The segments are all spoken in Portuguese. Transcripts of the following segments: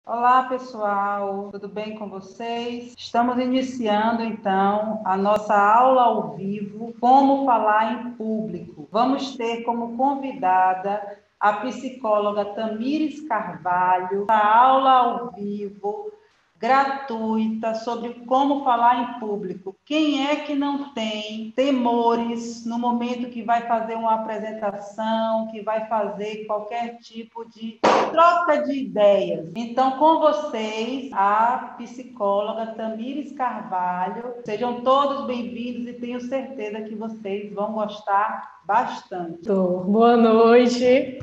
Olá, pessoal, tudo bem com vocês? Estamos iniciando então a nossa aula ao vivo, Como Falar em Público. Vamos ter como convidada a psicóloga Tamires Carvalho, a aula ao vivo, gratuita, sobre como falar em público. Quem é que não tem temores no momento que vai fazer uma apresentação, que vai fazer qualquer tipo de troca de ideias? Então, com vocês, a psicóloga Tamires Carvalho. Sejam todos bem-vindos e tenho certeza que vocês vão gostar bastante. Boa noite.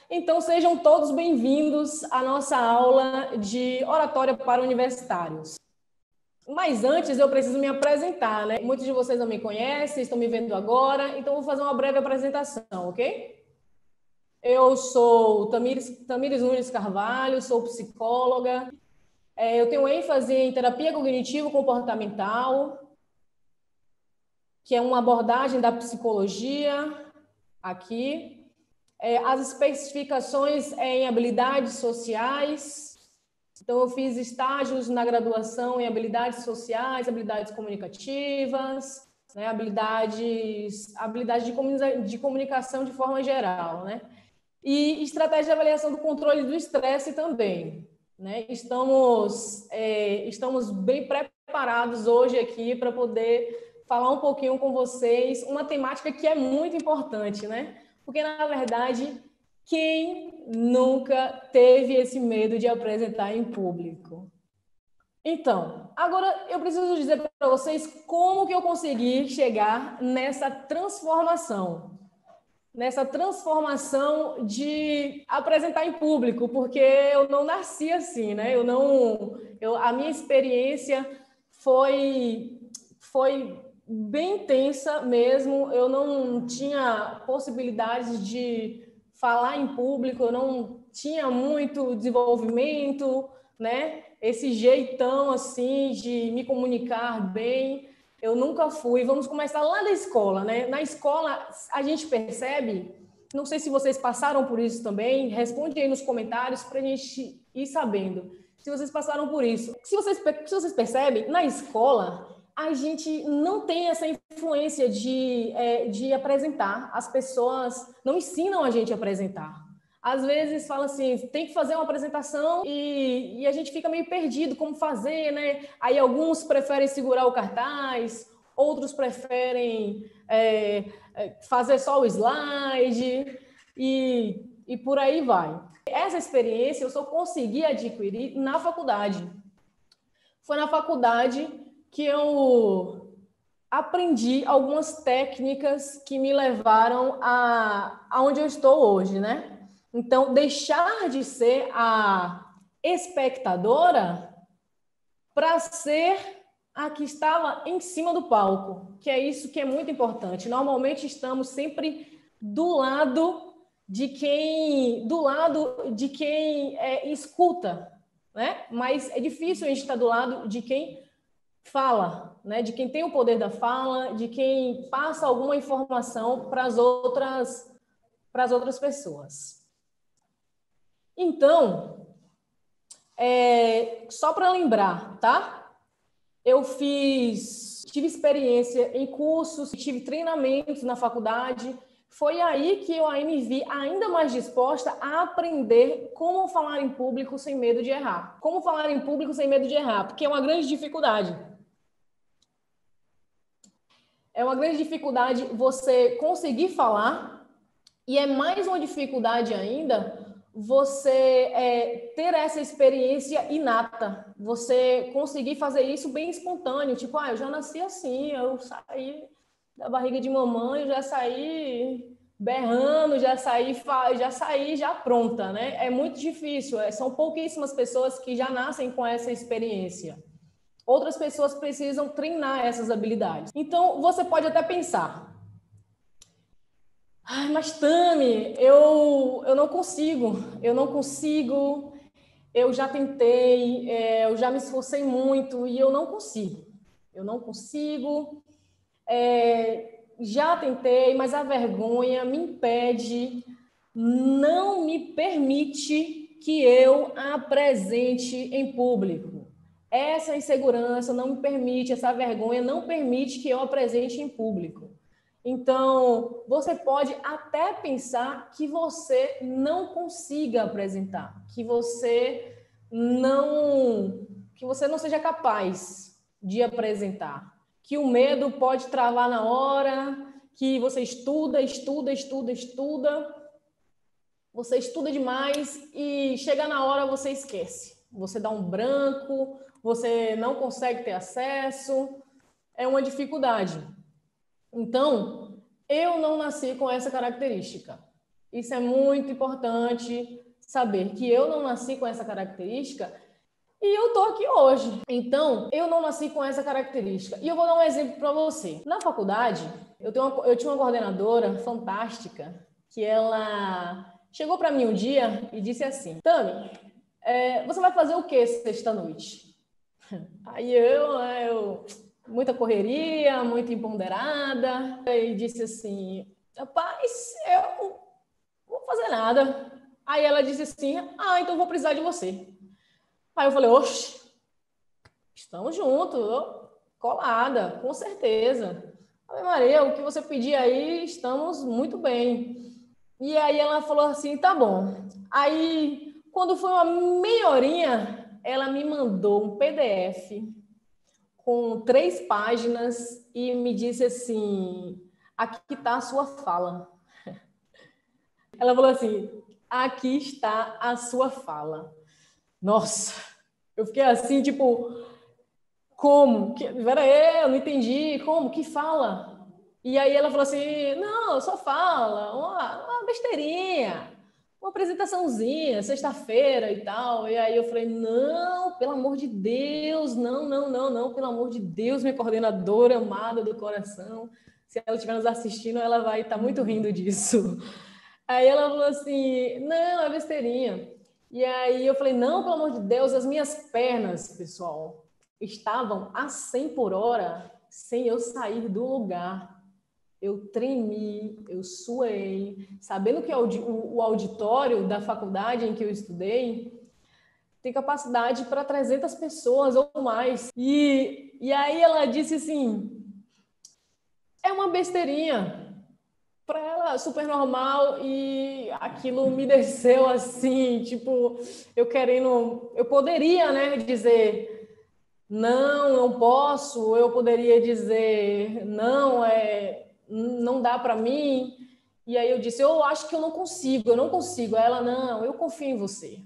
Então, sejam todos bem-vindos à nossa aula de oratória para universitários. Mas antes, eu preciso me apresentar, né? Muitos de vocês não me conhecem, estão me vendo agora, então vou fazer uma breve apresentação, ok? Eu sou Tamires Nunes Carvalho, sou psicóloga. Eu tenho ênfase em terapia cognitivo-comportamental, que é uma abordagem da psicologia aqui. As especificações em habilidades sociais. Então, eu fiz estágios na graduação em habilidades sociais, habilidades comunicativas, né, habilidades de comunicação de forma geral, né? E estratégia de avaliação do controle do estresse também, né? Estamos bem preparados hoje aqui para poder falar um pouquinho com vocês uma temática que é muito importante, né? Porque, na verdade, quem nunca teve esse medo de apresentar em público? Então, agora eu preciso dizer para vocês como que eu consegui chegar nessa transformação de apresentar em público, porque eu não nasci assim, né? A minha experiência foi bem intensa mesmo. Eu não tinha possibilidades de falar em público, eu não tinha muito desenvolvimento, né? Esse jeitão assim de me comunicar bem, eu nunca fui. Vamos começar lá da escola, né? Na escola a gente percebe, não sei se vocês passaram por isso também, responde aí nos comentários para a gente ir sabendo se vocês passaram por isso. Se vocês percebem, na escola a gente não tem essa influência de apresentar. As pessoas não ensinam a gente a apresentar. Às vezes fala assim, tem que fazer uma apresentação e a gente fica meio perdido como fazer, né? Aí alguns preferem segurar o cartaz, outros preferem fazer só o slide e por aí vai. Essa experiência eu só consegui adquirir na faculdade. Foi na faculdade que eu aprendi algumas técnicas que me levaram aonde eu estou hoje, né? Então, deixar de ser a espectadora para ser a que estava em cima do palco, que é isso que é muito importante. Normalmente estamos sempre do lado de quem escuta, né? Mas é difícil a gente estar do lado de quem fala, né? De quem tem o poder da fala, de quem passa alguma informação para as outras pessoas. Então, só para lembrar, tá? Eu tive experiência em cursos, tive treinamentos na faculdade. Foi aí que eu aí me vi ainda mais disposta a aprender como falar em público sem medo de errar. Como falar em público sem medo de errar, porque é uma grande dificuldade. É uma grande dificuldade você conseguir falar e é mais uma dificuldade ainda você ter essa experiência inata, você conseguir fazer isso bem espontâneo, tipo, eu já nasci assim, eu saí da barriga de mamãe, já saí berrando, já saí já pronta, né? É muito difícil, são pouquíssimas pessoas que já nascem com essa experiência. Outras pessoas precisam treinar essas habilidades. Então, você pode até pensar, mas Tami, eu não consigo, eu já tentei, eu já me esforcei muito e eu não consigo, já tentei, mas a vergonha me impede, não me permite que eu apresente em público. Essa insegurança não me permite, essa vergonha não permite que eu apresente em público. Então, você pode até pensar que você não consiga apresentar, que você não seja capaz de apresentar, que o medo pode travar na hora, que você estuda, você estuda demais e chega na hora você esquece. Você dá um branco, você não consegue ter acesso, é uma dificuldade. Então, eu não nasci com essa característica. Isso é muito importante saber que eu não nasci com essa característica e eu tô aqui hoje. Então, eu não nasci com essa característica. E eu vou dar um exemplo para você. Na faculdade, eu tinha uma coordenadora fantástica que ela chegou para mim um dia e disse assim: Tami, você vai fazer o que sexta-noite? Aí eu muita correria, muito empoderada, e disse assim: rapaz, eu não vou fazer nada. Aí ela disse assim: então vou precisar de você. Aí eu falei: oxe, estamos juntos, colada, com certeza. Ave Maria, o que você pedir aí, estamos muito bem. E aí ela falou assim: tá bom. Aí, quando foi uma meia horinha, ela me mandou um PDF com 3 páginas e me disse assim: aqui está a sua fala. Ela falou assim: aqui está a sua fala. Nossa, eu fiquei assim, tipo, como? Peraí, eu não entendi. Como? Que fala? E aí ela falou assim: não, só fala, uma besteirinha, uma apresentaçãozinha, sexta-feira e tal. E aí eu falei: não, pelo amor de Deus, não, pelo amor de Deus, minha coordenadora amada do coração. Se ela estiver nos assistindo, ela vai estar muito rindo disso. Aí ela falou assim: não, é besteirinha. E aí eu falei: não, pelo amor de Deus, as minhas pernas, pessoal, estavam a 100 por hora sem eu sair do lugar. Eu tremi, eu suei, sabendo que o auditório da faculdade em que eu estudei tem capacidade para 300 pessoas ou mais. E aí ela disse assim: é uma besteirinha. Para ela, super normal, e aquilo me desceu assim, tipo, eu poderia, né, dizer, não posso, eu poderia dizer, não dá para mim, e aí eu disse: eu acho que eu não consigo. Aí ela: não, eu confio em você.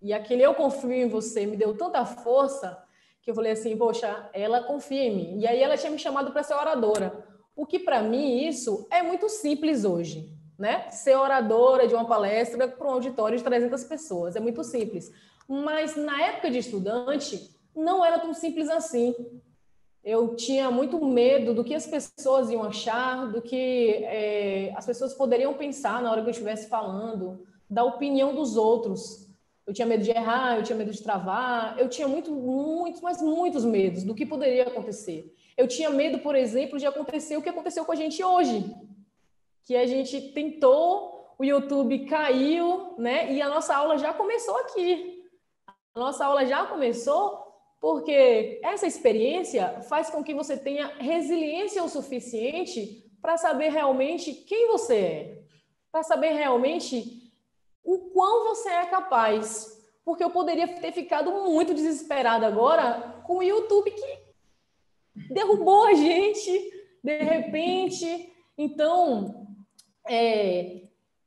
E aquele eu confio em você me deu tanta força que eu falei assim: poxa, ela confia em mim. E aí ela tinha me chamado para ser oradora. O que para mim isso é muito simples hoje, né? Ser oradora de uma palestra para um auditório de 300 pessoas, é muito simples. Mas na época de estudante, não era tão simples assim. Eu tinha muito medo do que as pessoas iam achar, do que as pessoas poderiam pensar na hora que eu estivesse falando, da opinião dos outros. Eu tinha medo de errar, eu tinha medo de travar, eu tinha muitos medos do que poderia acontecer. Eu tinha medo, por exemplo, de acontecer o que aconteceu com a gente hoje, que a gente tentou, o YouTube caiu, né? E a nossa aula já começou aqui. A nossa aula já começou porque essa experiência faz com que você tenha resiliência o suficiente para saber realmente quem você é, para saber realmente o quão você é capaz. Porque eu poderia ter ficado muito desesperada agora com o YouTube que derrubou a gente de repente. Então,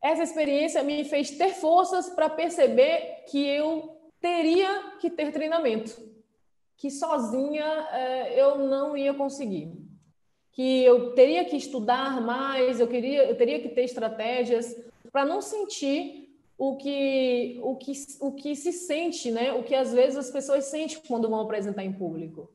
essa experiência me fez ter forças para perceber que eu teria que ter treinamento, que sozinha eu não ia conseguir, que eu teria que estudar mais, eu teria que ter estratégias para não sentir o que se sente, né? O que às vezes as pessoas sentem quando vão apresentar em público.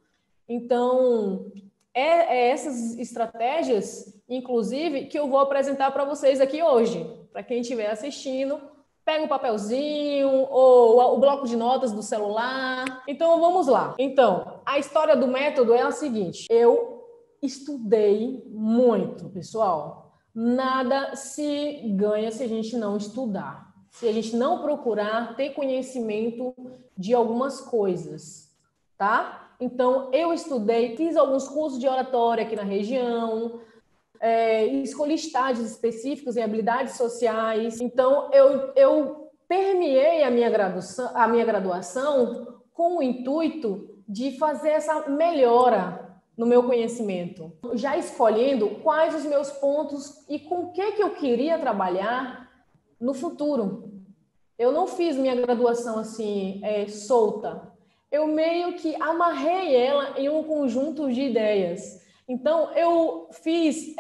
Então, essas estratégias, inclusive, que eu vou apresentar para vocês aqui hoje. Para quem estiver assistindo, pega um papelzinho ou o bloco de notas do celular. Então, vamos lá. Então, a história do método é a seguinte: eu estudei muito, pessoal. Nada se ganha se a gente não estudar. se a gente não procurar ter conhecimento de algumas coisas, tá? Então, eu estudei, fiz alguns cursos de oratória aqui na região, escolhi estágios específicos em habilidades sociais. Então, eu permeei a minha graduação com o intuito de fazer essa melhora no meu conhecimento, já escolhendo quais os meus pontos e com o que eu queria trabalhar no futuro. Eu não fiz minha graduação assim, solta. Eu meio que amarrei ela em um conjunto de ideias. Então, eu fiz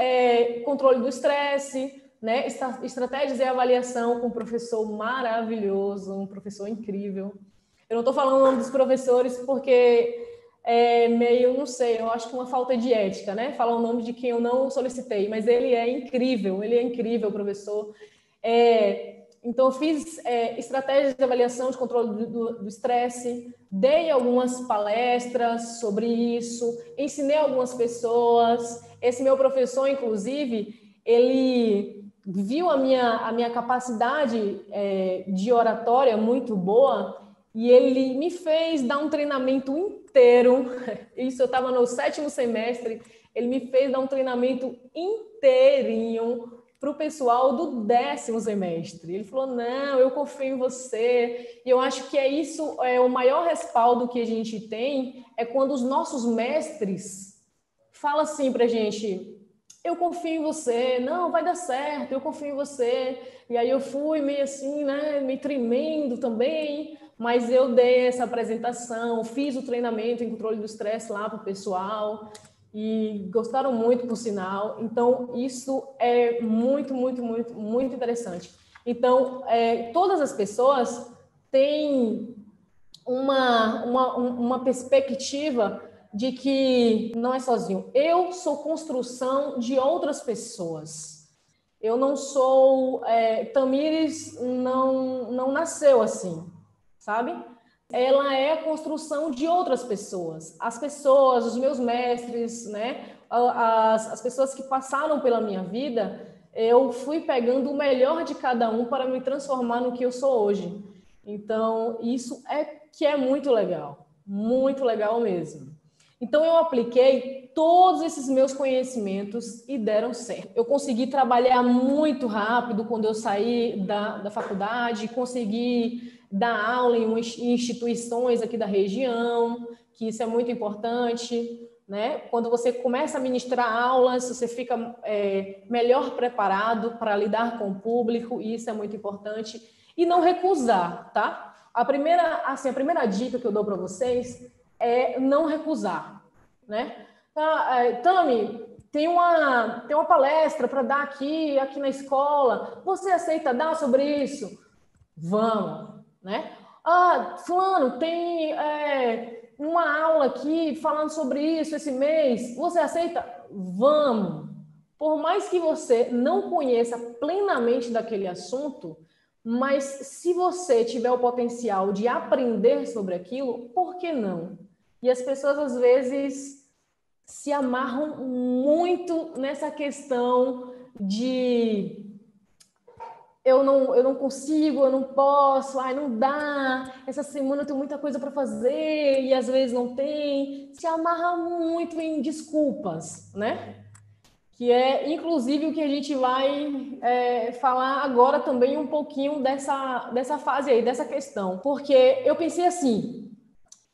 controle do estresse, né? Estratégias e avaliação com um professor maravilhoso, um professor incrível. Eu não estou falando o nome dos professores porque é meio, não sei, eu acho que uma falta de ética, né? Falar o nome de quem eu não solicitei, mas ele é incrível, professor. Então, eu fiz estratégias de avaliação de controle do estresse, dei algumas palestras sobre isso, ensinei algumas pessoas. Esse meu professor, inclusive, ele viu a minha capacidade de oratória muito boa e ele me fez dar um treinamento inteiro. Isso, eu estava no 7º semestre, ele me fez dar um treinamento inteirinho para o pessoal do 10º semestre. Ele falou, não, eu confio em você. E eu acho que isso, o maior respaldo que a gente tem é quando os nossos mestres falam assim para a gente, eu confio em você, não, vai dar certo, eu confio em você. E aí eu fui meio assim, né, meio tremendo também, mas eu dei essa apresentação, fiz o treinamento em controle do estresse lá para o pessoal, e gostaram muito, por sinal. Então, isso é muito, muito, muito, muito interessante. Então, todas as pessoas têm uma perspectiva de que não é sozinho. Eu sou construção de outras pessoas. Eu não sou... Tamires não nasceu assim, sabe? Ela é a construção de outras pessoas. As pessoas, os meus mestres, né? As pessoas que passaram pela minha vida, eu fui pegando o melhor de cada um para me transformar no que eu sou hoje. Então, isso que é muito legal mesmo. Então, eu apliquei todos esses meus conhecimentos e deram certo. Eu consegui trabalhar muito rápido quando eu saí da faculdade, consegui dar aula em instituições aqui da região, que isso é muito importante, né? Quando você começa a ministrar aulas, você fica melhor preparado para lidar com o público, e isso é muito importante. E não recusar, tá? A primeira dica que eu dou para vocês é não recusar, né? Tami, tem uma palestra para dar aqui na escola, você aceita dar sobre isso? Vamos, né? Fulano, tem uma aula aqui falando sobre isso esse mês, você aceita? Vamos. Por mais que você não conheça plenamente daquele assunto, mas se você tiver o potencial de aprender sobre aquilo, por que não? E as pessoas, às vezes, se amarram muito nessa questão de eu não consigo, eu não posso, não dá, essa semana eu tenho muita coisa para fazer e às vezes não tem. Se amarra muito em desculpas, né? Que é, inclusive, o que a gente vai falar agora também um pouquinho dessa fase aí, dessa questão. Porque eu pensei assim,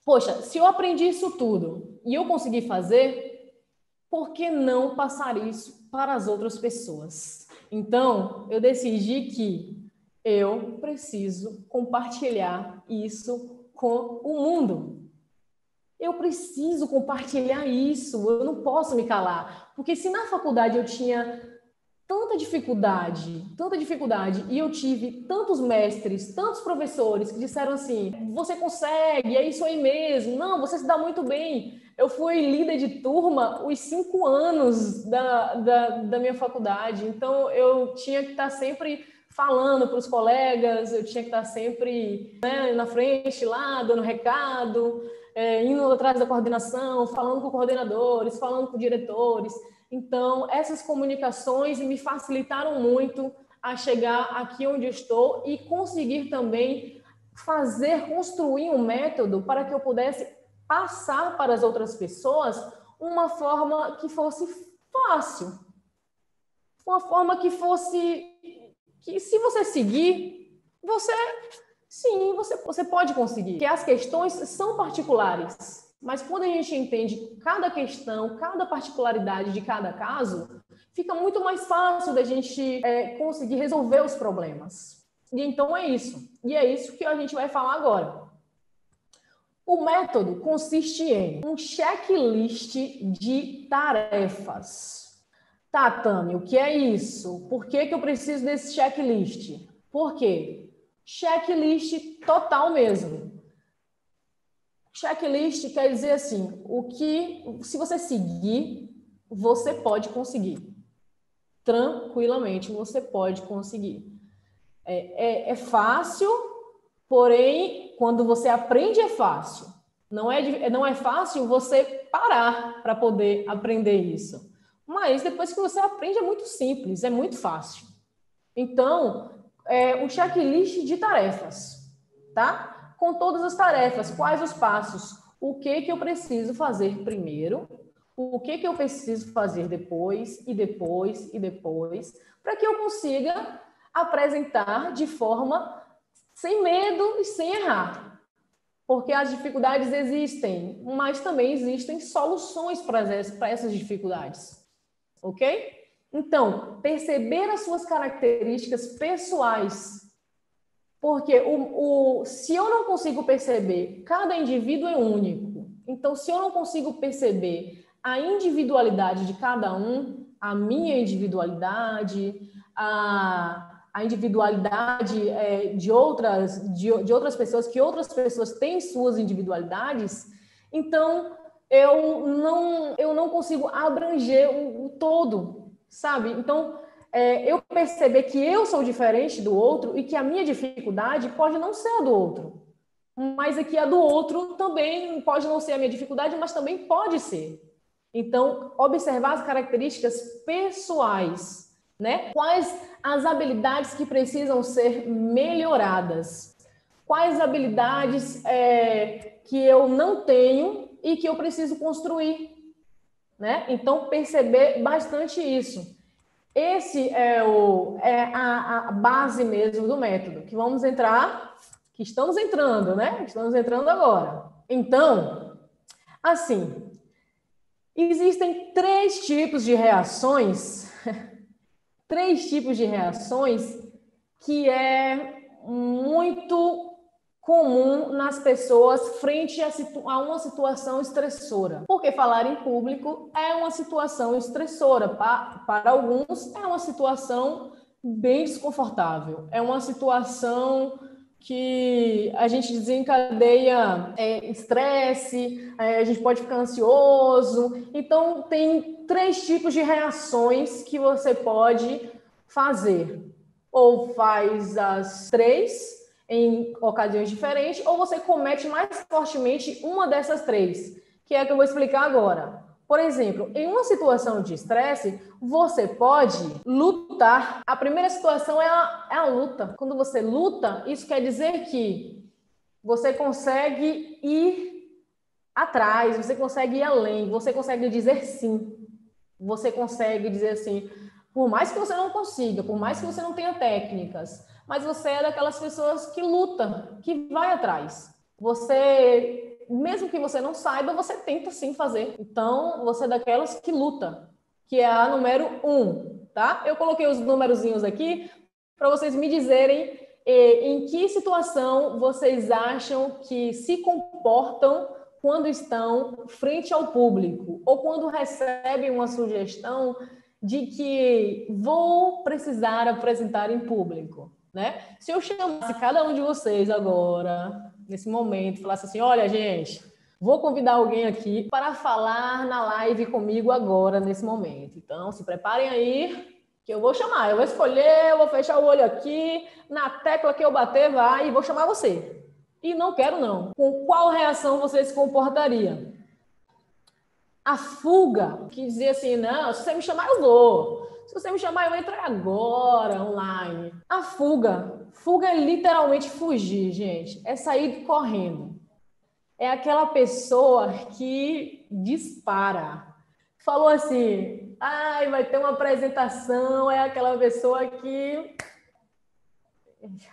poxa, se eu aprendi isso tudo e eu consegui fazer, por que não passar isso para as outras pessoas? Então, eu decidi que eu preciso compartilhar isso com o mundo. Eu preciso compartilhar isso, eu não posso me calar. Porque se na faculdade eu tinha tanta dificuldade, e eu tive tantos mestres, tantos professores que disseram assim, você consegue, é isso aí mesmo, não, você se dá muito bem. Eu fui líder de turma os 5 anos da minha faculdade, então eu tinha que estar sempre falando para os colegas, eu tinha que estar sempre, né, na frente lá, dando recado, indo atrás da coordenação, falando com coordenadores, falando com diretores. Então, essas comunicações me facilitaram muito a chegar aqui onde estou e conseguir também construir um método para que eu pudesse passar para as outras pessoas uma forma que fosse fácil. Uma forma que se você seguir, você pode conseguir. Porque as questões são particulares, mas quando a gente entende cada questão, cada particularidade de cada caso, fica muito mais fácil da gente conseguir resolver os problemas. E então é isso. E é isso que a gente vai falar agora. O método consiste em um checklist de tarefas. Tá, Tami, o que é isso? Por que eu preciso desse checklist? Por quê? Checklist total mesmo. Checklist quer dizer assim, se você seguir, você pode conseguir. Tranquilamente, você pode conseguir. É fácil, porém, quando você aprende, é fácil. Não é fácil você parar para poder aprender isso. Mas depois que você aprende, é muito simples, é muito fácil. Então, um checklist de tarefas, tá? Com todas as tarefas, quais os passos? O que eu preciso fazer primeiro? O que eu preciso fazer depois, e depois, e depois, para que eu consiga apresentar de forma sem medo e sem errar. Porque as dificuldades existem, mas também existem soluções para essas dificuldades. Ok? Então, perceber as suas características pessoais. Porque se eu não consigo perceber, cada indivíduo é único. Então, se eu não consigo perceber a individualidade de cada um, a minha individualidade, a individualidade de outras pessoas, que outras pessoas têm suas individualidades, então eu não consigo abranger o todo, sabe? Então, eu perceber que eu sou diferente do outro e que a minha dificuldade pode não ser a do outro, mas é que a do outro também pode não ser a minha dificuldade, mas também pode ser. Então, observar as características pessoais, né? Quais as habilidades que precisam ser melhoradas? Quais habilidades que eu não tenho e que eu preciso construir, né? Então, perceber bastante isso. Esse é a base mesmo do método, que estamos entrando, né? Estamos entrando agora. Então, assim, existem três tipos de reações que é muito comum nas pessoas frente a uma situação estressora. Porque falar em público é uma situação estressora. Para alguns, é uma situação bem desconfortável. É uma situação que a gente desencadeia estresse, a gente pode ficar ansioso. Então, tem três tipos de reações que você pode fazer. Ou faz as três em ocasiões diferentes, ou você comete mais fortemente uma dessas três, que é a que eu vou explicar agora. Por exemplo, em uma situação de estresse, você pode lutar. A primeira situação é a luta. Quando você luta, isso quer dizer que você consegue ir atrás, você consegue ir além, você consegue dizer sim. Você consegue dizer assim, por mais que você não consiga, por mais que você não tenha técnicas, mas você é daquelas pessoas que luta, que vai atrás. Você, mesmo que você não saiba, você tenta sim fazer. Então, você é daquelas que luta, que é a número 1, tá? Eu coloquei os númerozinhos aqui para vocês me dizerem em que situação vocês acham que se comportam quando estão frente ao público ou quando recebem uma sugestão de que vou precisar apresentar em público, né? Se eu chamasse cada um de vocês agora, nesse momento, falasse assim, olha, gente, vou convidar alguém aqui para falar na live comigo agora, nesse momento. Então, se preparem aí, que eu vou chamar. Eu vou escolher, eu vou fechar o olho aqui, na tecla que eu bater, vai, e vou chamar você. E não quero, não. Com qual reação você se comportaria? A fuga, que dizia assim, não, se você me chamar, eu vou. Se você me chamar, eu entro agora, online. A fuga. Fuga é literalmente fugir, gente. É sair correndo. É aquela pessoa que dispara. Falou assim, ai, vai ter uma apresentação, é aquela pessoa que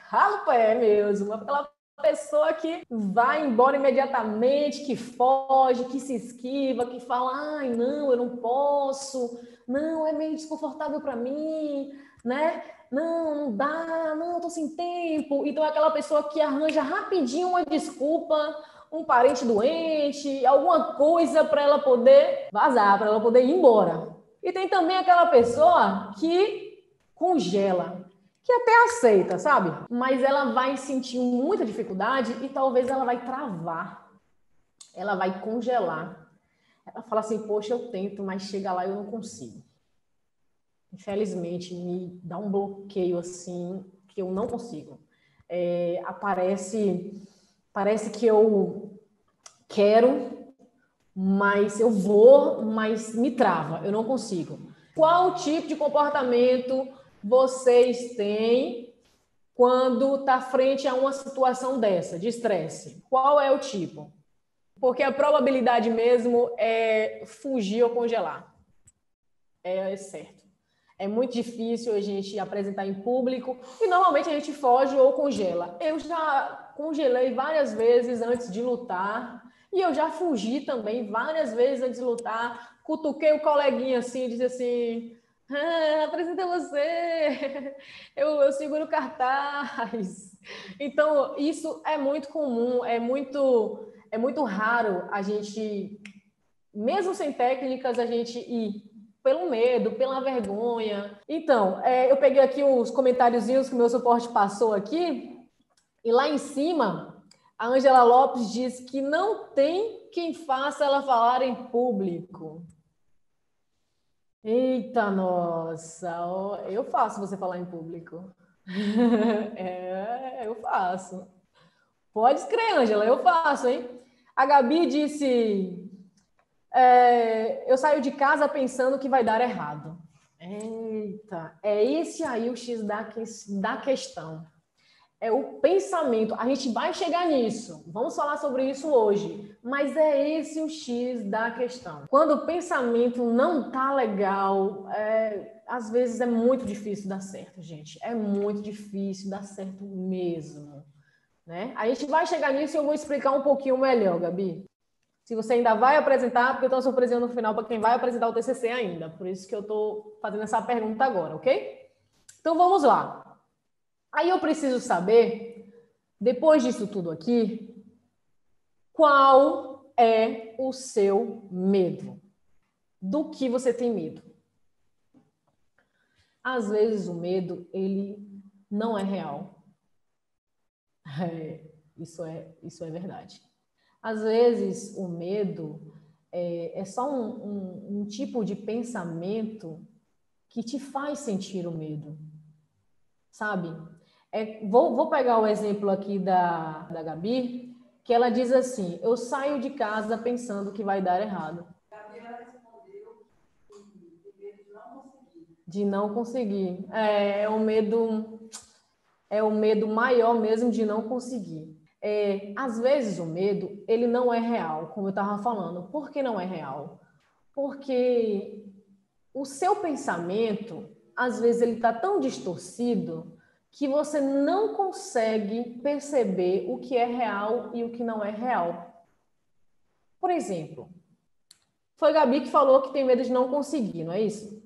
rala o pé mesmo, aquela pessoa que vai embora imediatamente, que foge, que se esquiva, que fala, ai, não, eu não posso, não, é meio desconfortável para mim, né? Não, não dá, não, eu tô sem tempo. Então é aquela pessoa que arranja rapidinho uma desculpa, um parente doente, alguma coisa para ela poder vazar, para ela poder ir embora. E tem também aquela pessoa que congela, que até aceita, sabe? Mas ela vai sentir muita dificuldade e talvez ela vai travar, ela vai congelar. Ela fala assim, poxa, eu tento, mas chega lá e eu não consigo. Infelizmente, me dá um bloqueio assim, que eu não consigo. Parece que eu quero, mas eu vou, mas me trava, eu não consigo. Qual tipo de comportamento vocês têm quando está frente a uma situação dessa, de estresse? Qual é o tipo? Porque a probabilidade mesmo é fugir ou congelar. É certo. É muito difícil a gente apresentar em público e normalmente a gente foge ou congela. Eu já congelei várias vezes antes de lutar e eu já fugi também várias vezes antes de lutar. Cutuquei o coleguinha assim e disse assim, apresenta você, eu seguro o cartaz. Então, isso é muito comum, é muito raro a gente, mesmo sem técnicas, a gente ir pelo medo, pela vergonha. Então, eu peguei aqui os comentáriozinhos que o meu suporte passou aqui, e lá em cima, a Ângela Lopes diz que não tem quem faça ela falar em público. Eita, nossa, eu faço você falar em público. Eu faço. Pode escrever, Ângela, eu faço, hein? A Gabi disse... eu saio de casa pensando que vai dar errado. Eita, é esse aí o X da questão. É o pensamento. A gente vai chegar nisso. Vamos falar sobre isso hoje. Mas é esse o X da questão. Quando o pensamento não tá legal, às vezes é muito difícil dar certo, gente. É muito difícil dar certo mesmo, né? A gente vai chegar nisso e eu vou explicar um pouquinho melhor, Gabi. Se você ainda vai apresentar, porque eu tenho uma surpresinha no final para quem vai apresentar o TCC ainda. Por isso que eu estou fazendo essa pergunta agora, ok? Então, vamos lá. Aí eu preciso saber, depois disso tudo aqui, qual é o seu medo? Do que você tem medo? Às vezes o medo, ele não é real. Isso é verdade. Às vezes o medo é só um tipo de pensamento que te faz sentir o medo, sabe? Vou pegar o exemplo aqui da Gabi, que ela diz assim, eu saio de casa pensando que vai dar errado. Gabriela respondeu que tem medo de não conseguir. De não conseguir. É o medo maior mesmo de não conseguir. Às vezes o medo, ele não é real, como eu estava falando. Por que não é real? Porque o seu pensamento, às vezes, ele está tão distorcido que você não consegue perceber o que é real e o que não é real. Por exemplo, foi a Gabi que falou que tem medo de não conseguir, não é isso?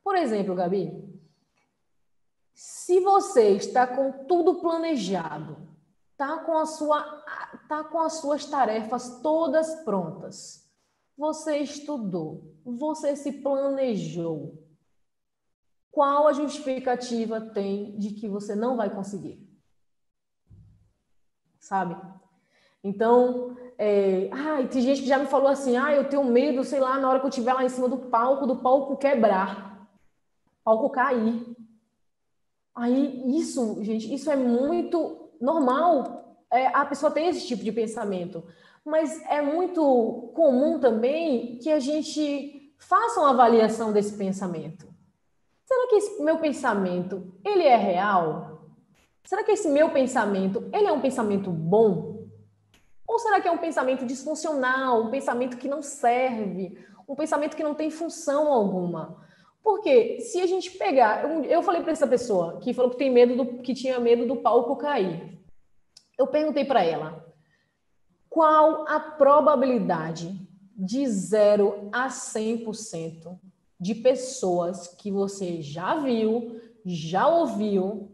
Por exemplo, Gabi, se você está com tudo planejado, tá com as suas tarefas todas prontas, você estudou, você se planejou, qual a justificativa tem de que você não vai conseguir? Sabe? Então, tem gente que já me falou assim, eu tenho medo, sei lá, na hora que eu estiver lá em cima do palco quebrar, palco cair. Aí, gente, isso é muito normal. A pessoa tem esse tipo de pensamento. Mas é muito comum também que a gente faça uma avaliação desse pensamento. será que esse meu pensamento, ele é real? Será que esse meu pensamento, ele é um pensamento bom? Ou será que é um pensamento disfuncional, um pensamento que não serve, um pensamento que não tem função alguma? Porque se a gente pegar, eu falei para essa pessoa que falou que tem medo que tinha medo do palco cair. Eu perguntei para ela: qual a probabilidade de 0 a 100% de pessoas que você já viu, já ouviu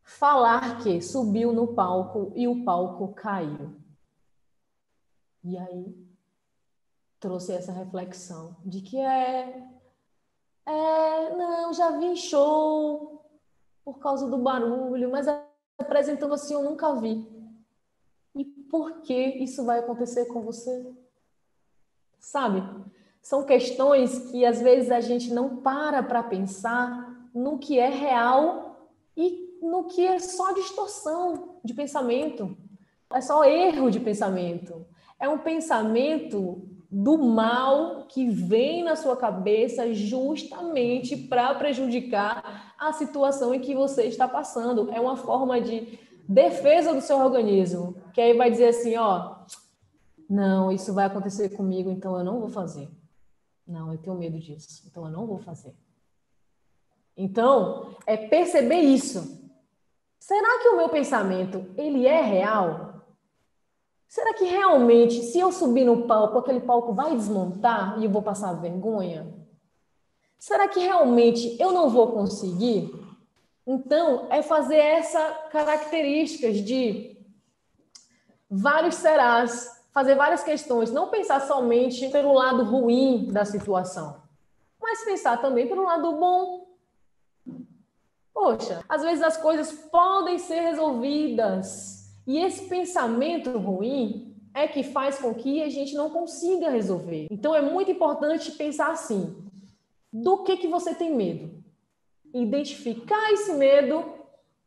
falar que subiu no palco e o palco caiu? E aí trouxe essa reflexão de que não, já vi em show por causa do barulho, mas apresentando assim eu nunca vi. E por que isso vai acontecer com você? Sabe? São questões que às vezes a gente não para pensar no que é real e no que é só distorção de pensamento. É só erro de pensamento. É um pensamento do mal que vem na sua cabeça justamente para prejudicar a situação em que você está passando. É uma forma de defesa do seu organismo, que aí vai dizer assim, ó, não, isso vai acontecer comigo, então eu não vou fazer. Não, eu tenho medo disso, então eu não vou fazer. Então, é perceber isso. Será que o meu pensamento, ele é real? Será que realmente, se eu subir no palco, aquele palco vai desmontar e eu vou passar vergonha? Será que realmente eu não vou conseguir? Então, é fazer essas características de vários serás, fazer várias questões, não pensar somente pelo lado ruim da situação, mas pensar também pelo lado bom. Poxa, às vezes as coisas podem ser resolvidas e esse pensamento ruim é que faz com que a gente não consiga resolver. Então é muito importante pensar assim, do que você tem medo? Identificar esse medo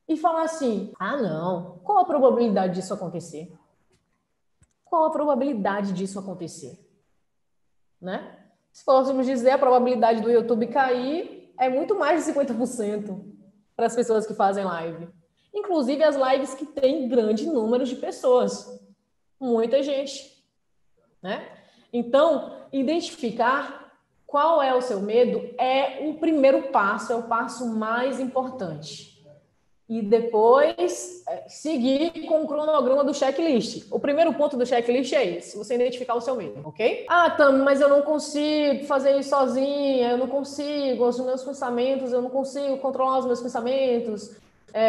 e falar assim, não, qual a probabilidade disso acontecer? Qual a probabilidade disso acontecer? Né? Se fôssemos dizer, a probabilidade do YouTube cair é muito mais de 50% para as pessoas que fazem live. Inclusive as lives que têm grande número de pessoas. Muita gente. Né? Então, identificar qual é o seu medo é o primeiro passo, é o passo mais importante. E depois seguir com o cronograma do checklist. O primeiro ponto do checklist é esse, você identificar o seu medo, ok? Tami, mas eu não consigo fazer isso sozinha, eu não consigo, os meus pensamentos, eu não consigo controlar os meus pensamentos.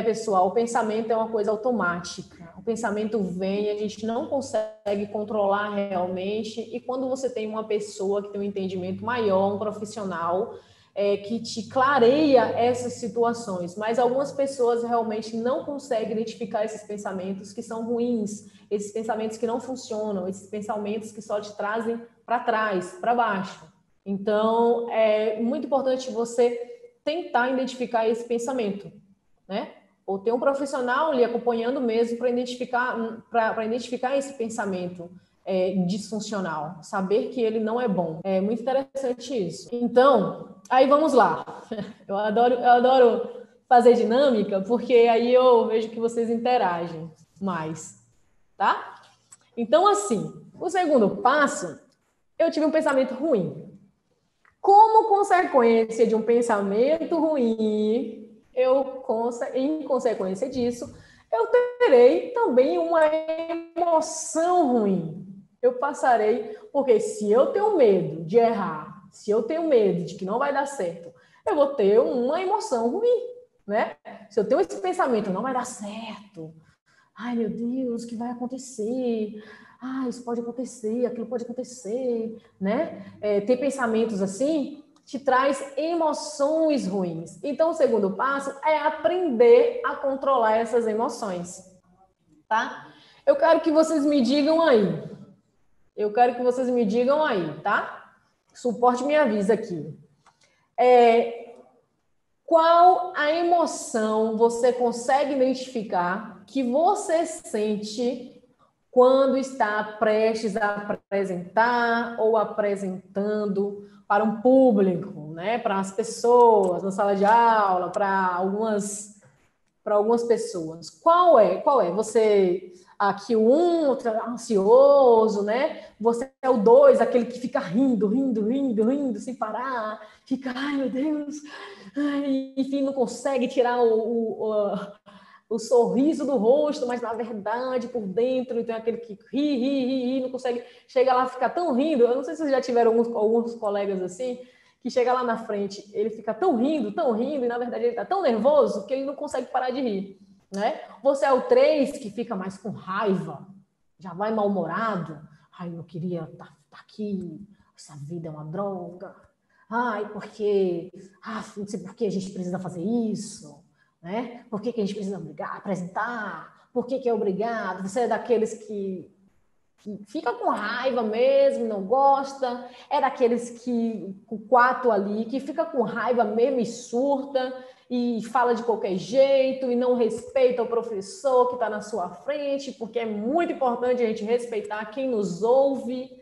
Pessoal, o pensamento é uma coisa automática. O pensamento vem e a gente não consegue controlar realmente. E quando você tem uma pessoa que tem um entendimento maior, um profissional, que te clareia essas situações, mas algumas pessoas realmente não conseguem identificar esses pensamentos que são ruins, esses pensamentos que não funcionam, esses pensamentos que só te trazem para trás, para baixo. Então, é muito importante você tentar identificar esse pensamento, né? Ou ter um profissional ali acompanhando mesmo para identificar esse pensamento disfuncional, saber que ele não é bom. É muito interessante isso. Então, aí vamos lá. Eu adoro fazer dinâmica, porque aí eu vejo que vocês interagem mais, tá? Então, assim, o segundo passo, eu tive um pensamento ruim. Como consequência de um pensamento ruim, em consequência disso, eu terei também uma emoção ruim. Eu passarei, porque se eu tenho medo de errar, se eu tenho medo de que não vai dar certo, eu vou ter uma emoção ruim, né? Se eu tenho esse pensamento, não vai dar certo, ai meu Deus, o que vai acontecer? Isso pode acontecer, aquilo pode acontecer, né? Ter pensamentos assim te traz emoções ruins. Então, o segundo passo é aprender a controlar essas emoções, tá? Eu quero que vocês me digam aí. Tá? Suporte me avisa aqui. Qual a emoção você consegue identificar que você sente quando está prestes a apresentar ou apresentando para um público, né? Para as pessoas na sala de aula, para algumas pessoas. Qual é? Você aqui o 1, ansioso, né? Você é o 2, aquele que fica rindo sem parar, fica, ai meu Deus, ai, enfim, não consegue tirar o sorriso do rosto, mas na verdade por dentro tem aquele que ri, não consegue, chega lá, fica tão rindo. Eu não sei se vocês já tiveram alguns colegas assim, que chega lá na frente, ele fica tão rindo, e na verdade ele está tão nervoso que ele não consegue parar de rir, né? Você é o 3 que fica mais com raiva, já vai mal-humorado, ai, eu queria estar aqui, essa vida é uma droga, ai, porque, não sei por que a gente precisa fazer isso, né? Por que a gente precisa apresentar? Por que é obrigado? Você é daqueles que fica com raiva mesmo, não gosta, é daqueles que, o 4 ali, que fica com raiva mesmo e surta, e fala de qualquer jeito, e não respeita o professor que está na sua frente, porque é muito importante a gente respeitar quem nos ouve,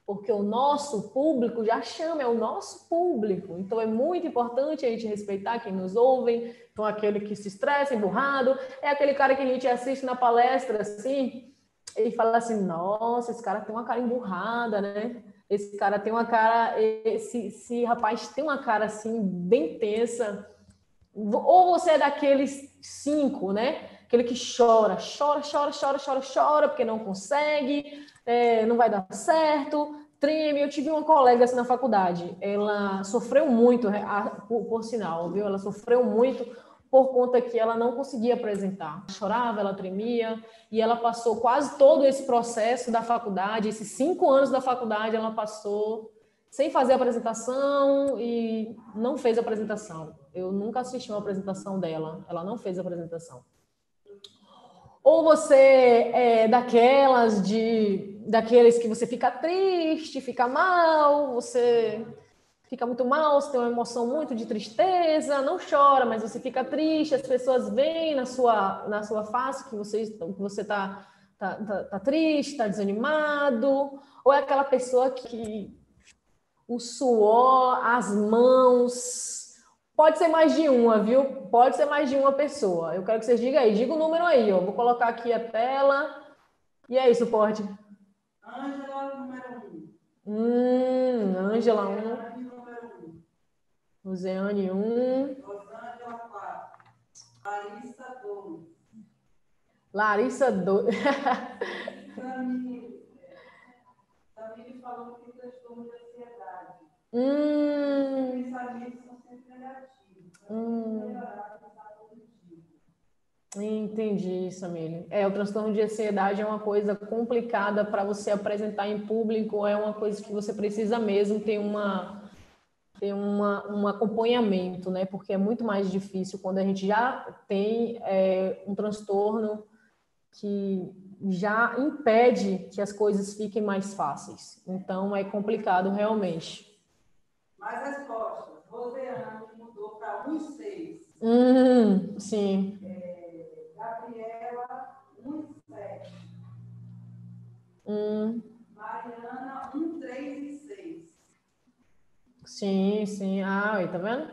porque o nosso público já chama, é o nosso público, então é muito importante a gente respeitar quem nos ouve. Então aquele que se estressa, emburrado, é aquele cara que a gente assiste na palestra, assim, e fala assim, nossa, esse cara tem uma cara emburrada, né? Esse cara tem uma cara, esse rapaz tem uma cara, assim, bem tensa. Ou você é daqueles 5, né? Aquele que chora, porque não consegue, não vai dar certo, treme. Eu tive uma colega assim na faculdade, ela sofreu muito, por sinal, viu? Ela sofreu muito por conta que ela não conseguia apresentar. Chorava, ela tremia, e ela passou quase todo esse processo da faculdade, esses 5 anos da faculdade, ela passou sem fazer apresentação e não fez apresentação. Eu nunca assisti uma apresentação dela, ela não fez apresentação. Ou você é daqueles que você fica triste, fica mal, você fica muito mal, você tem uma emoção muito de tristeza, não chora, mas você fica triste, as pessoas veem na sua face que você tá triste, está desanimado, ou é aquela pessoa que o suor, as mãos, pode ser mais de uma, viu? Pode ser mais de uma pessoa. Eu quero que vocês digam aí, diga o número aí, ó. Vou colocar aqui a tela. E aí, suporte? Ângela, número 1. Ângela, 1. Luziane, 1. Rosângela, 4. Larissa, 2. Larissa, 2. Tamires falou que tem transtorno de ansiedade. Pensamentos são sempre negativos. Entendi, Samile. O transtorno de ansiedade é uma coisa complicada para você apresentar em público, é uma coisa que você precisa mesmo ter um acompanhamento, né? Porque é muito mais difícil quando a gente já tem um transtorno que já impede que as coisas fiquem mais fáceis. Então, é complicado realmente. Mais respostas. Roseane mudou para 1,6. Sim. Gabriela, 1,7. Mariana, 1,3 e 6. Sim. Tá vendo?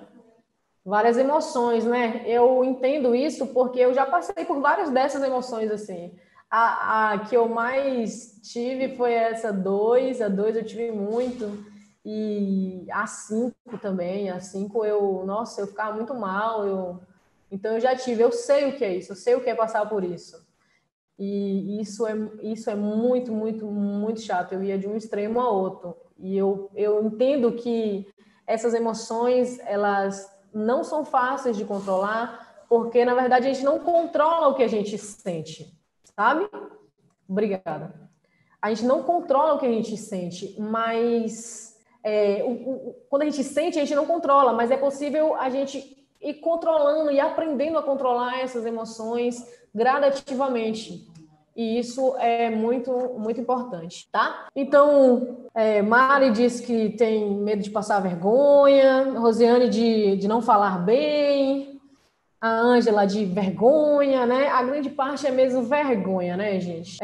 Várias emoções, né? Eu entendo isso porque eu já passei por várias dessas emoções, assim. A que eu mais tive foi essa 2, a 2 eu tive muito, e a 5 também, a 5 eu ficava muito mal, então eu já tive, eu sei o que é isso, eu sei o que é passar por isso. E isso é muito, muito, muito chato, eu ia de um extremo a outro. E eu entendo que essas emoções, elas não são fáceis de controlar, porque, na verdade, a gente não controla o que a gente sente, sabe? Obrigada. A gente não controla o que a gente sente, mas quando a gente sente, a gente não controla, mas é possível a gente ir controlando e aprendendo a controlar essas emoções gradativamente. E isso é muito, muito importante, tá? Então, Mari diz que tem medo de passar vergonha, Rosiane de não falar bem, a Ângela de vergonha, né? A grande parte é mesmo vergonha, né, gente?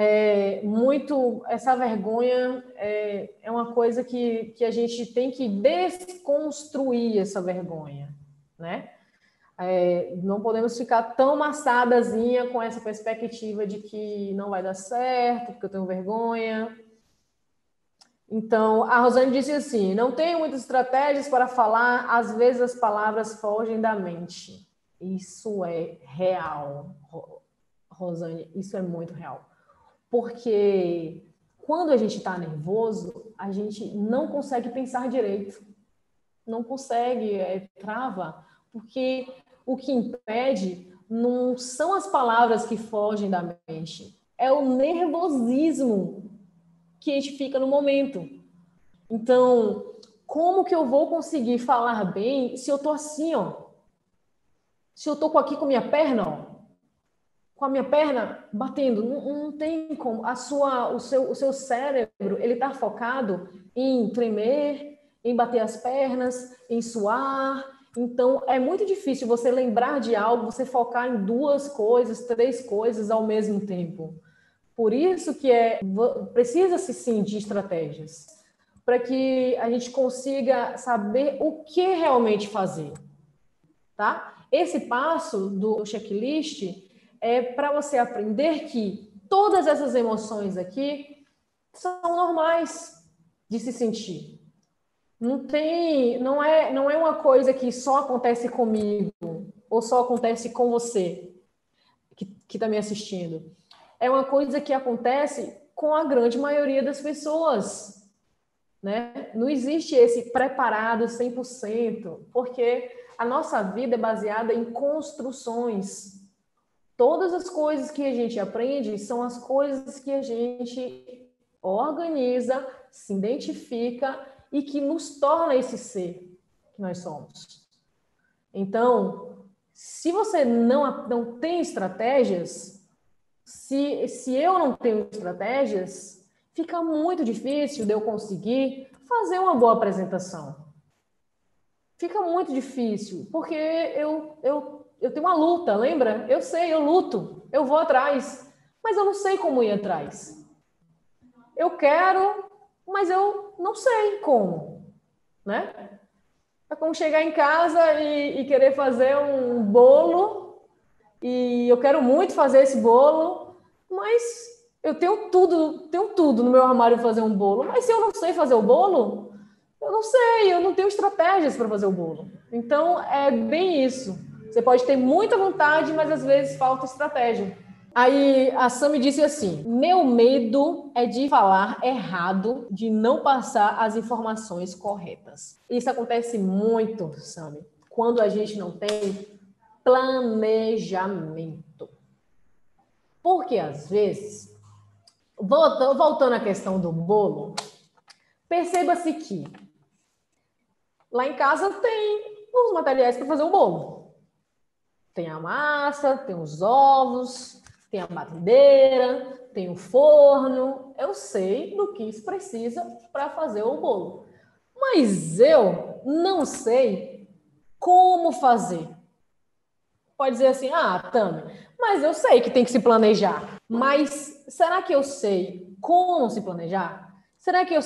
Essa vergonha é uma coisa que a gente tem que desconstruir essa vergonha, né? Não podemos ficar tão maçadazinha com essa perspectiva de que não vai dar certo, porque eu tenho vergonha. Então, a Rosane disse assim, não tenho muitas estratégias para falar, às vezes as palavras fogem da mente. Isso é real, Rosane, isso é muito real. Porque quando a gente está nervoso, a gente não consegue pensar direito. Não consegue, trava. Porque o que impede não são as palavras que fogem da mente, é o nervosismo que a gente fica no momento. Então, como que eu vou conseguir falar bem se eu tô assim, ó? Se eu tô aqui com a minha perna, ó, com a minha perna batendo, não tem como. O seu cérebro, ele tá focado em tremer, em bater as pernas, em suar. Então, é muito difícil você lembrar de algo, você focar em 2 coisas, 3 coisas ao mesmo tempo. Por isso que precisa-se sim de estratégias, para que a gente consiga saber o que realmente fazer, tá? Esse passo do checklist é para você aprender que todas essas emoções aqui são normais de se sentir. Não é uma coisa que só acontece comigo ou só acontece com você que está me assistindo. É uma coisa que acontece com a grande maioria das pessoas, né? Não existe esse preparado 100%, porque a nossa vida é baseada em construções. Todas as coisas que a gente aprende são as coisas que a gente organiza, se identifica e que nos torna esse ser que nós somos. Então, se você não tem estratégias, se eu não tenho estratégias, fica muito difícil de eu conseguir fazer uma boa apresentação. Fica muito difícil, porque eu tenho uma luta, lembra? Eu sei, eu luto, eu vou atrás, mas eu não sei como ir atrás. Eu quero, mas eu não sei como, né? É como chegar em casa e querer fazer um bolo, e eu quero muito fazer esse bolo, mas eu tenho tudo no meu armário para fazer um bolo, mas se eu não sei fazer o bolo, eu não sei, eu não tenho estratégias para fazer o bolo. Então, é bem isso. Você pode ter muita vontade, mas às vezes falta estratégia. Aí a Sami disse assim, meu medo é de falar errado, de não passar as informações corretas. Isso acontece muito, Sami, quando a gente não tem planejamento. Porque às vezes, voltando à questão do bolo, perceba-se que lá em casa tem os materiais para fazer o bolo. Tem a massa, tem os ovos, tem a batedeira, tem o forno. Eu sei do que isso precisa para fazer o bolo. Mas eu não sei como fazer. Pode dizer assim, Tami, mas eu sei que tem que se planejar. Mas será que eu sei como se planejar? Será que eu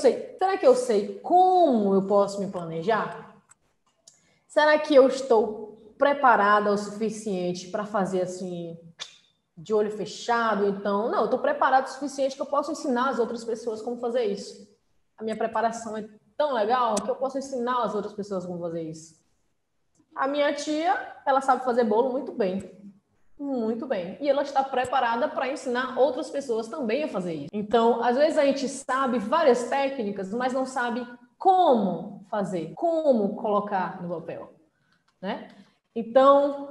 sei como eu posso me planejar? Será que eu estou preparada o suficiente para fazer assim, de olho fechado? Então, não, eu estou preparada o suficiente que eu posso ensinar as outras pessoas como fazer isso. A minha preparação é tão legal que eu posso ensinar as outras pessoas como fazer isso. A minha tia, ela sabe fazer bolo muito bem. Muito bem. E ela está preparada para ensinar outras pessoas também a fazer isso. Então, às vezes a gente sabe várias técnicas, mas não sabe como fazer, como colocar no papel, né? Então,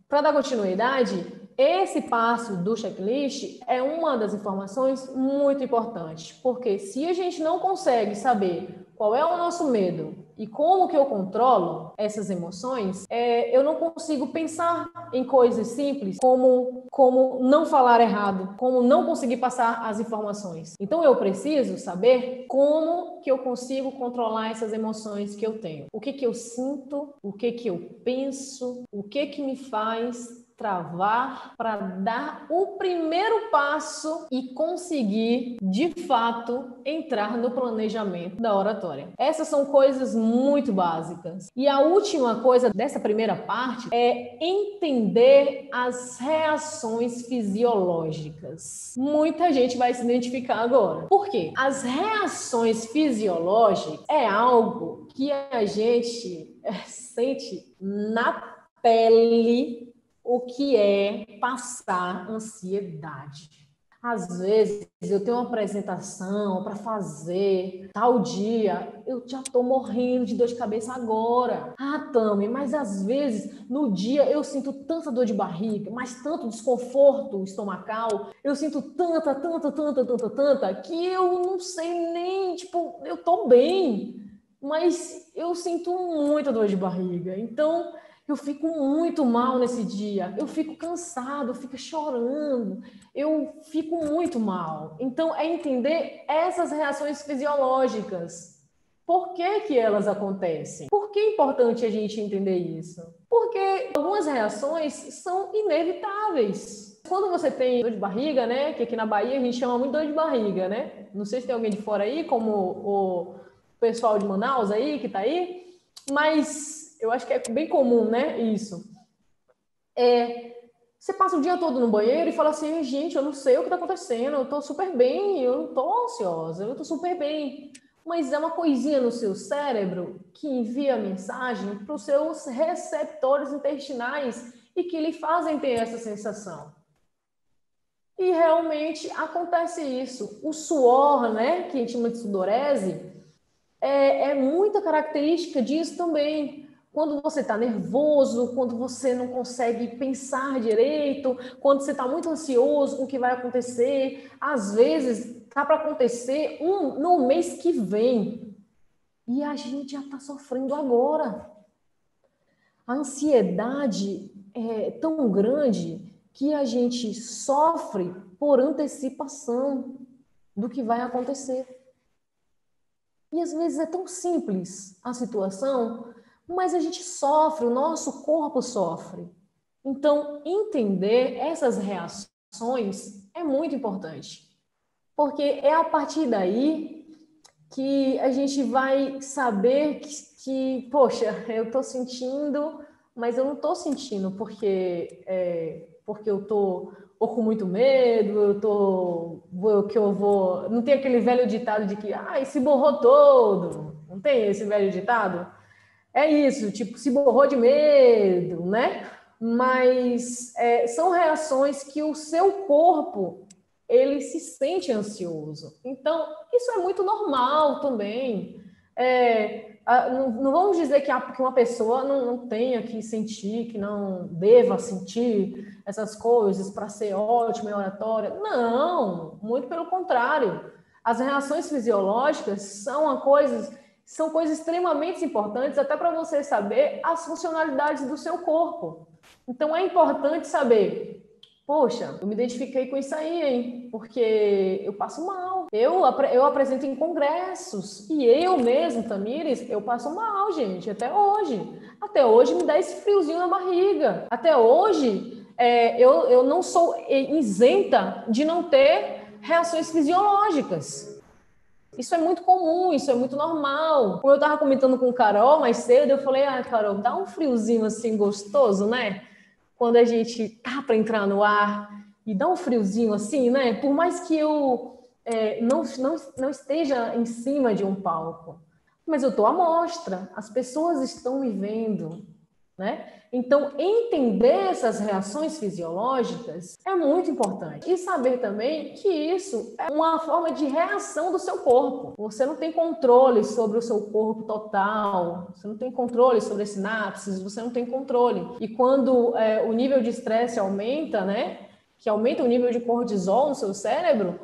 para dar continuidade, esse passo do checklist é uma das informações muito importantes, porque se a gente não consegue saber qual é o nosso medo e como que eu controlo essas emoções, eu não consigo pensar em coisas simples como não falar errado, como não conseguir passar as informações. Então eu preciso saber como que eu consigo controlar essas emoções que eu tenho. O que que eu sinto, o que que eu penso, o que que me faz travar para dar o primeiro passo e conseguir, de fato, entrar no planejamento da oratória. Essas são coisas muito básicas. E a última coisa dessa primeira parte é entender as reações fisiológicas. Muita gente vai se identificar agora. Por quê? As reações fisiológicas é algo que a gente sente na pele o que é passar ansiedade. Às vezes, eu tenho uma apresentação para fazer tal dia, eu já estou morrendo de dor de cabeça agora. Ah, Tami, mas às vezes, no dia, eu sinto tanta dor de barriga, mas tanto desconforto estomacal, eu sinto tanta, que eu não sei nem, tipo, eu estou bem, mas eu sinto muita dor de barriga. Então, eu fico muito mal nesse dia, eu fico cansado, eu fico chorando, eu fico muito mal. Então, é entender essas reações fisiológicas. Por que que elas acontecem? Por que é importante a gente entender isso? Porque algumas reações são inevitáveis. Quando você tem dor de barriga, né, que aqui na Bahia a gente chama muito dor de barriga, né? Não sei se tem alguém de fora aí, como o pessoal de Manaus aí, que tá aí, mas eu acho que é bem comum, né, isso. Você passa o dia todo no banheiro e fala assim, gente, eu não sei o que está acontecendo, eu estou super bem, eu não estou ansiosa, eu estou super bem. Mas é uma coisinha no seu cérebro que envia mensagem para os seus receptores intestinais e que lhe fazem ter essa sensação. E realmente acontece isso. O suor, né, que a gente chama de sudorese, é muita característica disso também. Quando você está nervoso, quando você não consegue pensar direito, quando você está muito ansioso com o que vai acontecer, às vezes está para acontecer no mês que vem e a gente já está sofrendo agora. A ansiedade é tão grande que a gente sofre por antecipação do que vai acontecer. E às vezes é tão simples a situação, mas a gente sofre, o nosso corpo sofre. Então, entender essas reações é muito importante, porque é a partir daí que a gente vai saber poxa, eu estou sentindo, mas eu não estou sentindo porque eu estou ou com muito medo, não tem aquele velho ditado de que se borrou todo, não tem esse velho ditado? É isso, tipo, se borrou de medo, né? Mas são reações que o seu corpo, ele se sente ansioso. Então, isso é muito normal também. Não vamos dizer que uma pessoa não tenha que sentir, que não deva sentir essas coisas para ser ótima em oratória. Não, muito pelo contrário. As reações fisiológicas são coisas extremamente importantes até para você saber as funcionalidades do seu corpo. Então, é importante saber, poxa, eu me identifiquei com isso aí, hein? Porque eu passo mal. Eu apresento em congressos e eu mesmo, Tamires, eu passo mal, gente, até hoje. Até hoje me dá esse friozinho na barriga. Até hoje, eu não sou isenta de não ter reações fisiológicas. Isso é muito comum, isso é muito normal. Como eu estava comentando com Carol mais cedo, eu falei, Carol, dá um friozinho assim gostoso, né? Quando a gente tá para entrar no ar e dá um friozinho assim, né? Por mais que eu não esteja em cima de um palco, mas eu tô à mostra, as pessoas estão me vendo. né? Então, entender essas reações fisiológicas é muito importante. E saber também que isso é uma forma de reação do seu corpo. Você não tem controle sobre o seu corpo total, você não tem controle sobre as sinapses, você não tem controle. E quando o nível de estresse aumenta, né? Que aumenta o nível de cortisol no seu cérebro,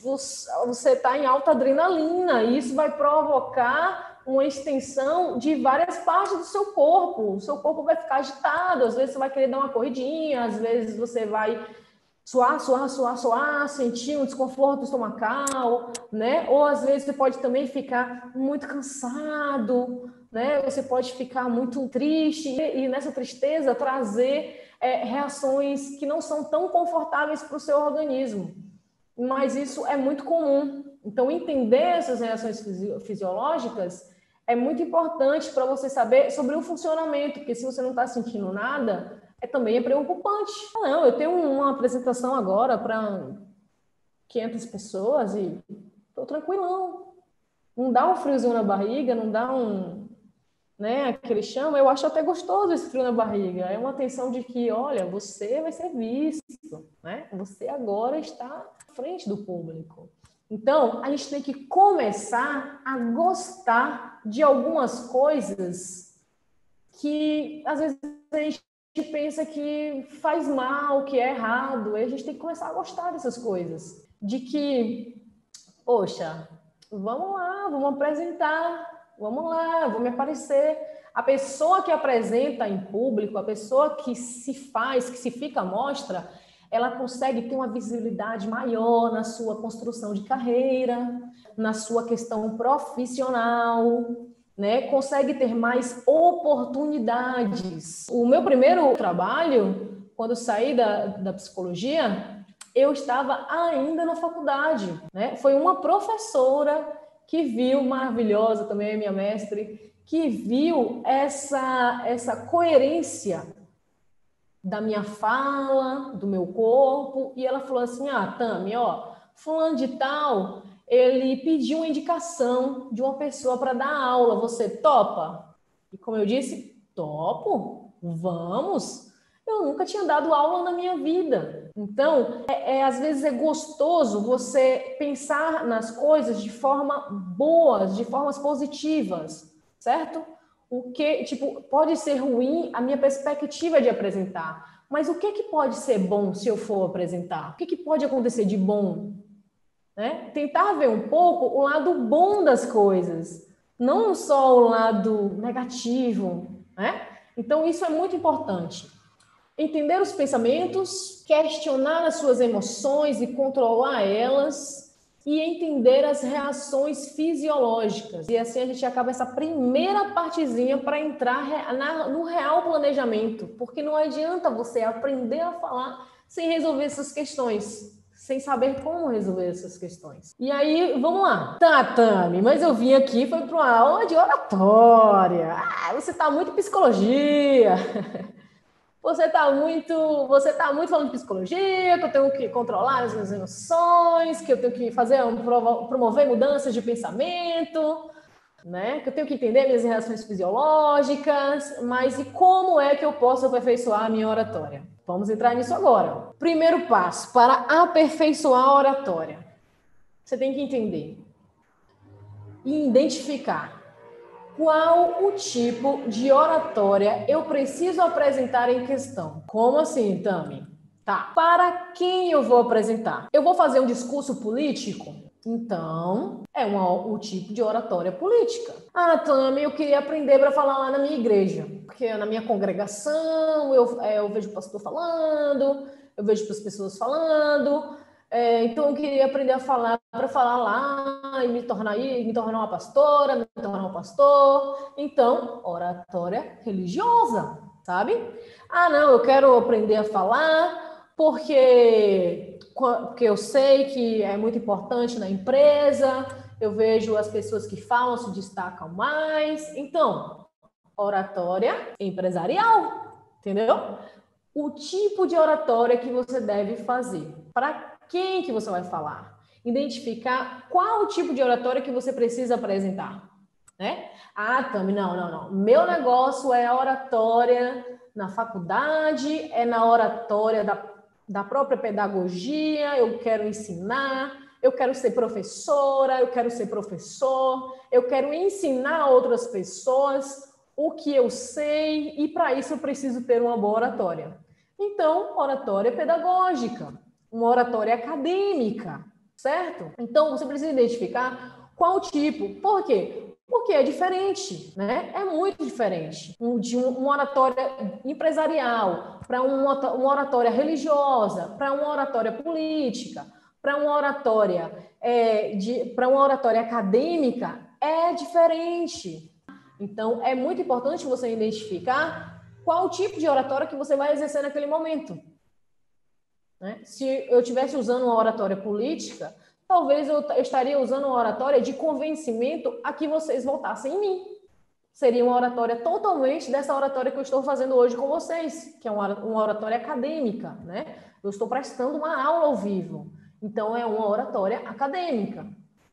você está em alta adrenalina e isso vai provocar uma extensão de várias partes do seu corpo. O seu corpo vai ficar agitado, às vezes você vai querer dar uma corridinha, às vezes você vai suar, sentir um desconforto estomacal, né? Ou às vezes você pode também ficar muito cansado, né? Você pode ficar muito triste e nessa tristeza trazer reações que não são tão confortáveis para o seu organismo. Mas isso é muito comum. Então, entender essas reações fisiológicas é muito importante para você saber sobre o funcionamento, porque se você não está sentindo nada, também é preocupante. Não, eu tenho uma apresentação agora para 500 pessoas e estou tranquilão. Não dá um friozinho na barriga, não dá né, aquele chama. Eu acho até gostoso esse frio na barriga. É uma tensão de que, olha, você vai ser visto, né? Você agora está à frente do público. Então, a gente tem que começar a gostar de algumas coisas que, às vezes, a gente pensa que faz mal, que é errado. E a gente tem que começar a gostar dessas coisas. De que, poxa, vamos lá, vamos apresentar, vamos lá, vou me aparecer. A pessoa que apresenta em público, a pessoa que se faz, que se fica à mostra, ela consegue ter uma visibilidade maior na sua construção de carreira, na sua questão profissional, né? Consegue ter mais oportunidades. O meu primeiro trabalho, quando eu saí da psicologia, eu estava ainda na faculdade, né? Foi uma professora que viu, maravilhosa também, minha mestre, que viu essa coerência da minha fala, do meu corpo, e ela falou assim, Tami, fulano de tal, ele pediu uma indicação de uma pessoa para dar aula, você topa? E como eu disse, topo, vamos. Eu nunca tinha dado aula na minha vida. Então, às vezes é gostoso você pensar nas coisas de forma boas, de formas positivas, certo? O que, pode ser ruim a minha perspectiva de apresentar, mas o que pode ser bom se eu for apresentar? O que pode acontecer de bom? Né? Tentar ver um pouco o lado bom das coisas, não só o lado negativo, né? Então, isso é muito importante. Entender os pensamentos, questionar as suas emoções e controlar elas, e entender as reações fisiológicas. E assim a gente acaba essa primeira partezinha para entrar no real planejamento, porque não adianta você aprender a falar sem resolver essas questões, sem saber como resolver essas questões. E aí, vamos lá. Tá, Tami, mas eu vim aqui, foi para uma aula de oratória. Você tá muito em psicologia. Você está muito falando de psicologia, que eu tenho que controlar as minhas emoções, que eu tenho que promover mudanças de pensamento, né? Que eu tenho que entender minhas reações fisiológicas, mas e como é que eu posso aperfeiçoar a minha oratória? Vamos entrar nisso agora. Primeiro passo para aperfeiçoar a oratória. Você tem que entender e identificar qual o tipo de oratória eu preciso apresentar em questão. Como assim, Tami? Tá. Para quem eu vou apresentar? Eu vou fazer um discurso político? Então, o tipo de oratória política. Tami, eu queria aprender para falar lá na minha igreja. Porque na minha congregação, eu vejo o pastor falando, eu vejo as pessoas falando. Então eu queria aprender a falar para falar lá e me tornar uma pastora, me tornar um pastor. Então, oratória religiosa, sabe? Não, eu quero aprender a falar porque eu sei que é muito importante na empresa, eu vejo as pessoas que falam se destacam mais. Então, oratória empresarial, entendeu? O tipo de oratória que você deve fazer. Para quem que você vai falar? Identificar qual o tipo de oratória que você precisa apresentar. né? Ah, Tami, não. Meu negócio é a oratória na faculdade, é na oratória da própria pedagogia, eu quero ensinar, eu quero ser professora, eu quero ser professor, eu quero ensinar outras pessoas o que eu sei e para isso eu preciso ter uma boa oratória. Então, oratória pedagógica, uma oratória acadêmica, certo? Então, você precisa identificar qual tipo. Por quê? Porque é diferente, né? É muito diferente de uma oratória empresarial para uma oratória religiosa, para uma oratória política, para uma oratória acadêmica, é diferente. Então, é muito importante você identificar qual tipo de oratória que você vai exercer naquele momento. Né? Se eu estivesse usando uma oratória política, talvez eu estaria usando uma oratória de convencimento a que vocês votassem em mim. Seria uma oratória totalmente dessa oratória que eu estou fazendo hoje com vocês, que é uma oratória acadêmica, né? Eu estou prestando uma aula ao vivo. Então, é uma oratória acadêmica.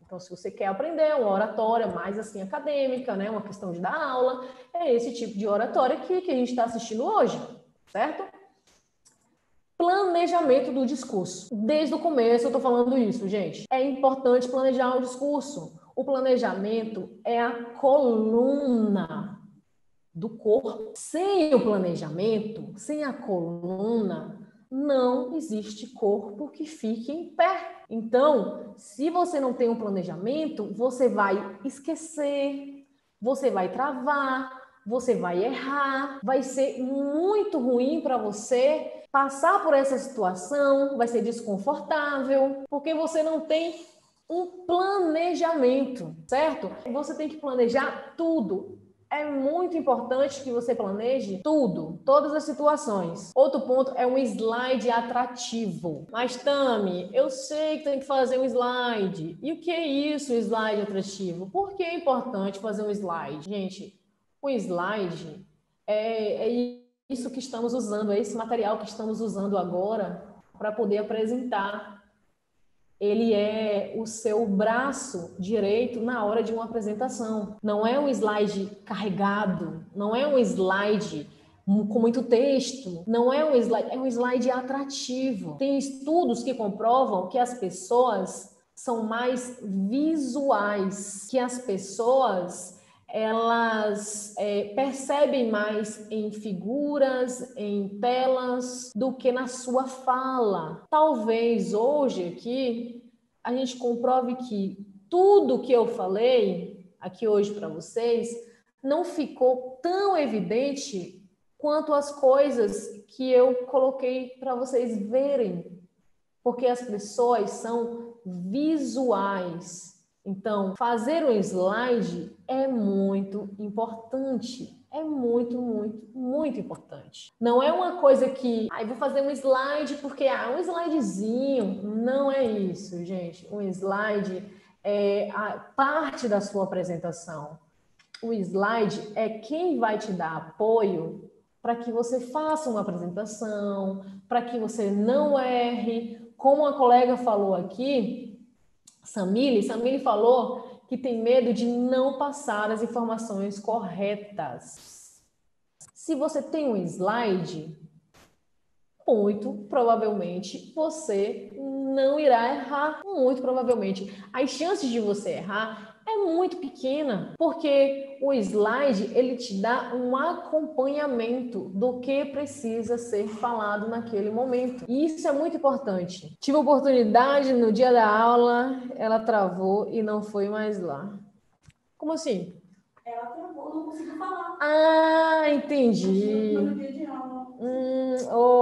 Então, se você quer aprender uma oratória mais assim acadêmica, né? Uma questão de dar aula, é esse tipo de oratória que a gente está assistindo hoje, certo? Planejamento do discurso. Desde o começo eu estou falando isso, gente. É importante planejar o discurso. O planejamento é a coluna do corpo. Sem o planejamento, sem a coluna, não existe corpo que fique em pé. Então, se você não tem um planejamento, você vai esquecer, você vai travar, você vai errar, vai ser muito ruim para você passar por essa situação, vai ser desconfortável, porque você não tem um planejamento, certo? Você tem que planejar tudo. É muito importante que você planeje tudo, todas as situações. Outro ponto é um slide atrativo. Mas, Tami, eu sei que tem que fazer um slide. E o que é isso, slide atrativo? Por que é importante fazer um slide? Gente, o slide é isso que estamos usando, é esse material que estamos usando agora para poder apresentar. Ele é o seu braço direito na hora de uma apresentação. Não é um slide carregado, não é um slide com muito texto, não é um slide atrativo. Tem estudos que comprovam que as pessoas são mais visuais, que as pessoas elas percebem mais em figuras, em telas, do que na sua fala. Talvez hoje aqui a gente comprove que tudo que eu falei aqui hoje para vocês não ficou tão evidente quanto as coisas que eu coloquei para vocês verem, porque as pessoas são visuais. Então, fazer um slide é muito importante. É muito, muito, muito importante. Não é uma coisa que, vou fazer um slide porque, um slidezinho. Não é isso, gente. Um slide é a parte da sua apresentação. O slide é quem vai te dar apoio para que você faça uma apresentação, para que você não erre. Como a colega falou aqui, Samile falou que tem medo de não passar as informações corretas. Se você tem um slide, muito provavelmente você não irá errar. Muito provavelmente. As chances de você errar é muito pequena, porque o slide ele te dá um acompanhamento do que precisa ser falado naquele momento. E isso é muito importante. Tive a oportunidade no dia da aula, ela travou e não foi mais lá. Como assim? Ela travou, não conseguiu falar. Ah, entendi.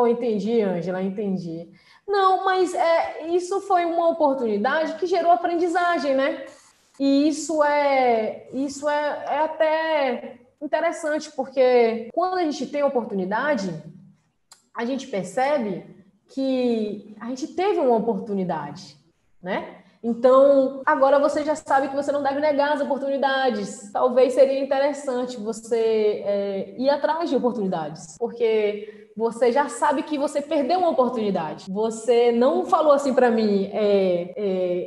Entendi, Ângela, entendi. Não, mas isso foi uma oportunidade que gerou aprendizagem, né? E isso é até interessante, porque quando a gente tem oportunidade, a gente percebe que a gente teve uma oportunidade, né? Então, agora você já sabe que você não deve negar as oportunidades. Talvez seria interessante você ir atrás de oportunidades, porque você já sabe que você perdeu uma oportunidade. Você não falou assim para mim,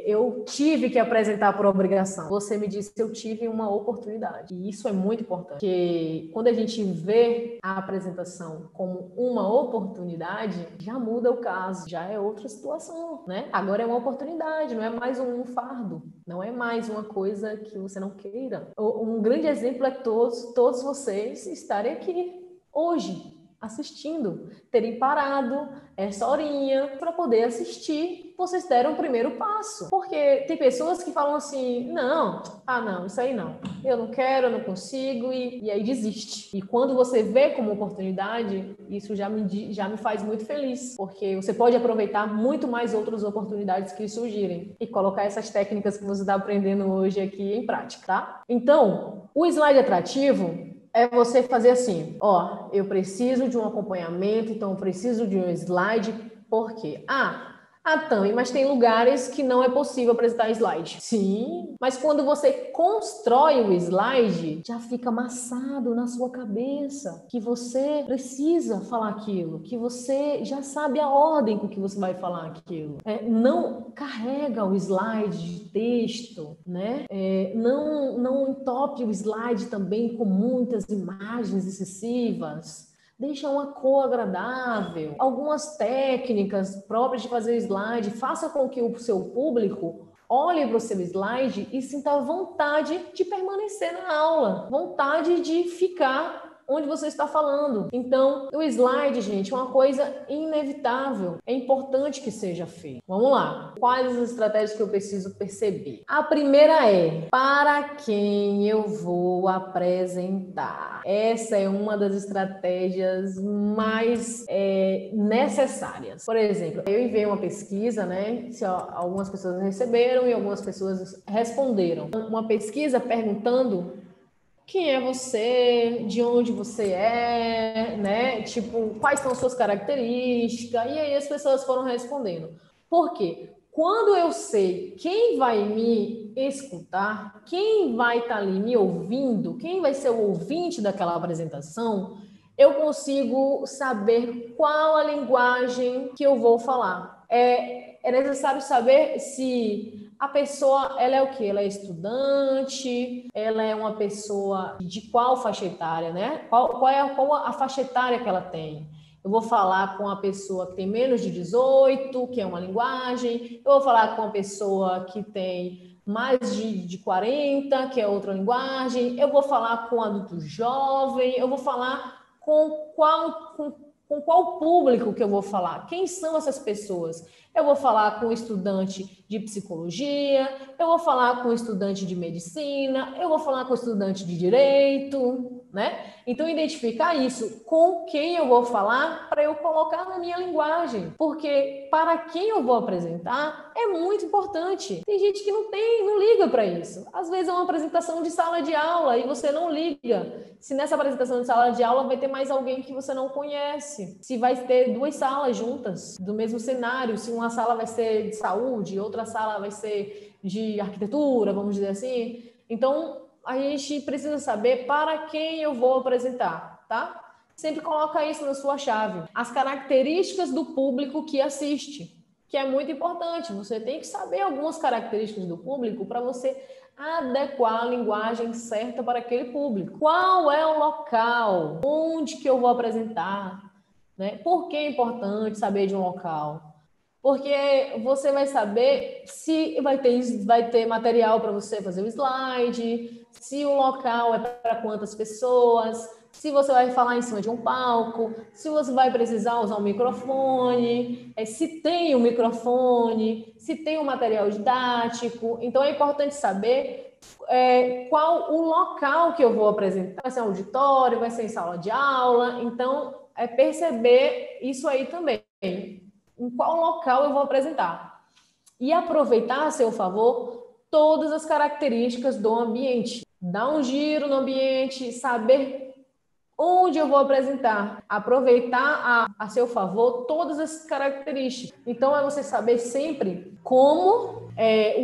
eu tive que apresentar por obrigação. Você me disse que eu tive uma oportunidade. E isso é muito importante, porque quando a gente vê a apresentação como uma oportunidade, já muda o caso, já é outra situação, né? Agora é uma oportunidade, não é mais um fardo, não é mais uma coisa que você não queira. Um grande exemplo é todos vocês estarem aqui hoje, assistindo, terem parado essa horinha para poder assistir, vocês deram o primeiro passo. Porque tem pessoas que falam assim, não, isso aí não, eu não quero, eu não consigo, e aí desiste. E quando você vê como oportunidade, isso já me faz muito feliz, porque você pode aproveitar muito mais outras oportunidades que surgirem e colocar essas técnicas que você está aprendendo hoje aqui em prática, tá? Então, o slide atrativo é você fazer assim, eu preciso de um acompanhamento, então eu preciso de um slide, por quê? Tami, mas tem lugares que não é possível apresentar slide. Sim, mas quando você constrói o slide, já fica amassado na sua cabeça que você precisa falar aquilo, que você já sabe a ordem com que você vai falar aquilo. Não carrega o slide de texto, né? Não entope o slide também com muitas imagens excessivas. Deixa uma cor agradável, algumas técnicas próprias de fazer slide, faça com que o seu público olhe para o seu slide e sinta vontade de permanecer na aula, vontade de ficar onde você está falando. Então, o slide, gente, é uma coisa inevitável. É importante que seja feito. Vamos lá. Quais as estratégias que eu preciso perceber? A primeira é, para quem eu vou apresentar? Essa é uma das estratégias mais necessárias. Por exemplo, eu enviei uma pesquisa, né? Algumas pessoas receberam e algumas pessoas responderam. Uma pesquisa perguntando quem é você, de onde você é, né? Tipo, quais são as suas características? E aí as pessoas foram respondendo. Por quê? Quando eu sei quem vai me escutar, quem vai estar ali me ouvindo, quem vai ser o ouvinte daquela apresentação, eu consigo saber qual a linguagem que eu vou falar. É necessário saber se a pessoa, ela é o quê? Ela é estudante, ela é uma pessoa de qual faixa etária, né? Qual a faixa etária que ela tem? Eu vou falar com a pessoa que tem menos de 18, que é uma linguagem. Eu vou falar com a pessoa que tem mais de 40, que é outra linguagem. Eu vou falar com um adulto jovem. Eu vou falar com qual público que eu vou falar? Quem são essas pessoas? Eu vou falar com estudante de psicologia, eu vou falar com estudante de medicina, eu vou falar com estudante de direito, né? Então, identificar isso, com quem eu vou falar para eu colocar na minha linguagem. Porque para quem eu vou apresentar é muito importante. Tem gente que não liga para isso. Às vezes é uma apresentação de sala de aula e você não liga. Se nessa apresentação de sala de aula vai ter mais alguém que você não conhece. Se vai ter duas salas juntas, do mesmo cenário, se uma sala vai ser de saúde, outra sala vai ser de arquitetura, vamos dizer assim. Então, a gente precisa saber para quem eu vou apresentar, tá? Sempre coloca isso na sua chave. As características do público que assiste, que é muito importante. Você tem que saber algumas características do público para você adequar a linguagem certa para aquele público. Qual é o local? Onde que eu vou apresentar? Né? Por que é importante saber de um local? Porque você vai saber se vai ter material para você fazer o slide, se o local é para quantas pessoas, se você vai falar em cima de um palco, se você vai precisar usar um microfone, se tem um microfone, se tem um material didático. Então, é importante saber qual o local que eu vou apresentar. Vai ser um auditório, vai ser em sala de aula. Então, é perceber isso aí também. Em qual local eu vou apresentar. E aproveitar a seu favor todas as características do ambiente. Dar um giro no ambiente, saber onde eu vou apresentar, aproveitar a seu favor todas essas características. Então, é você saber sempre como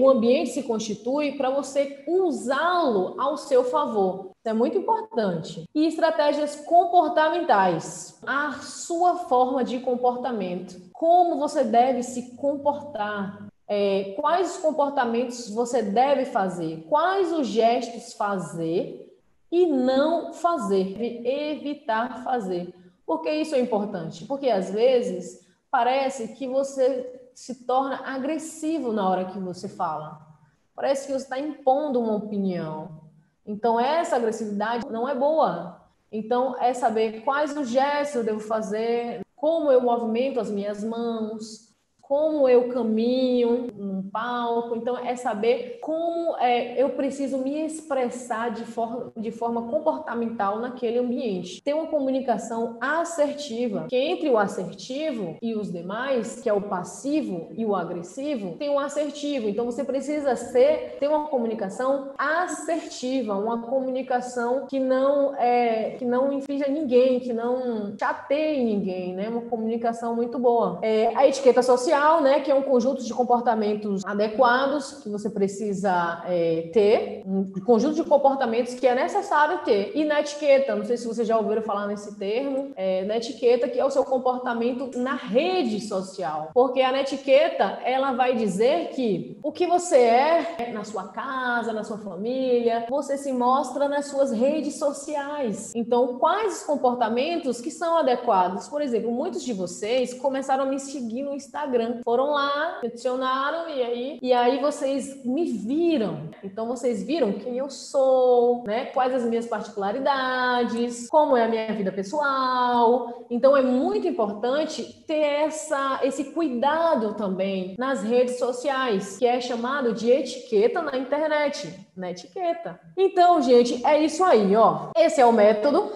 o ambiente se constitui para você usá-lo ao seu favor. Isso é muito importante. E estratégias comportamentais. A sua forma de comportamento. Como você deve se comportar. Quais os comportamentos você deve fazer. Quais os gestos fazer e não fazer, evitar fazer. Por que isso é importante? Porque às vezes parece que você se torna agressivo na hora que você fala. Parece que você está impondo uma opinião. Então essa agressividade não é boa. Então é saber quais os gestos eu devo fazer, como eu movimento as minhas mãos, como eu caminho num palco. Então, é saber como eu preciso me expressar de forma comportamental naquele ambiente. Ter uma comunicação assertiva, que entre o assertivo e os demais, que é o passivo e o agressivo, tem um assertivo. Então, você precisa ter uma comunicação assertiva, uma comunicação que não infrinja ninguém, que não chateie ninguém, né? Uma comunicação muito boa. A etiqueta social, né, que é um conjunto de comportamentos adequados que você precisa ter, um conjunto de comportamentos que é necessário ter. E na etiqueta, não sei se vocês já ouviram falar nesse termo, na etiqueta, que é o seu comportamento na rede social. Porque a etiqueta, ela vai dizer que o que você é na sua casa, na sua família, você se mostra nas suas redes sociais. Então, quais os comportamentos que são adequados? Por exemplo, muitos de vocês começaram a me seguir no Instagram. Foram lá, me adicionaram e aí vocês me viram. Então vocês viram quem eu sou, né? Quais as minhas particularidades, como é a minha vida pessoal. Então é muito importante ter esse cuidado também nas redes sociais, que é chamado de etiqueta na internet, na etiqueta. Então, gente, é isso aí, ó. Esse é o método,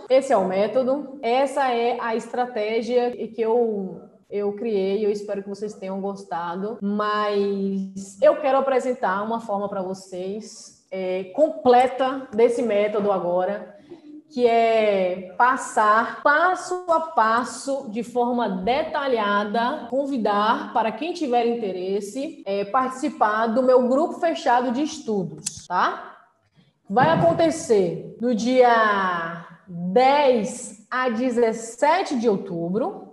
essa é a estratégia que eu criei, eu espero que vocês tenham gostado, mas eu quero apresentar uma forma para vocês completa desse método agora, que é passar passo a passo, de forma detalhada, convidar para quem tiver interesse, participar do meu grupo fechado de estudos, tá? Vai acontecer no dia 10 a 17 de outubro.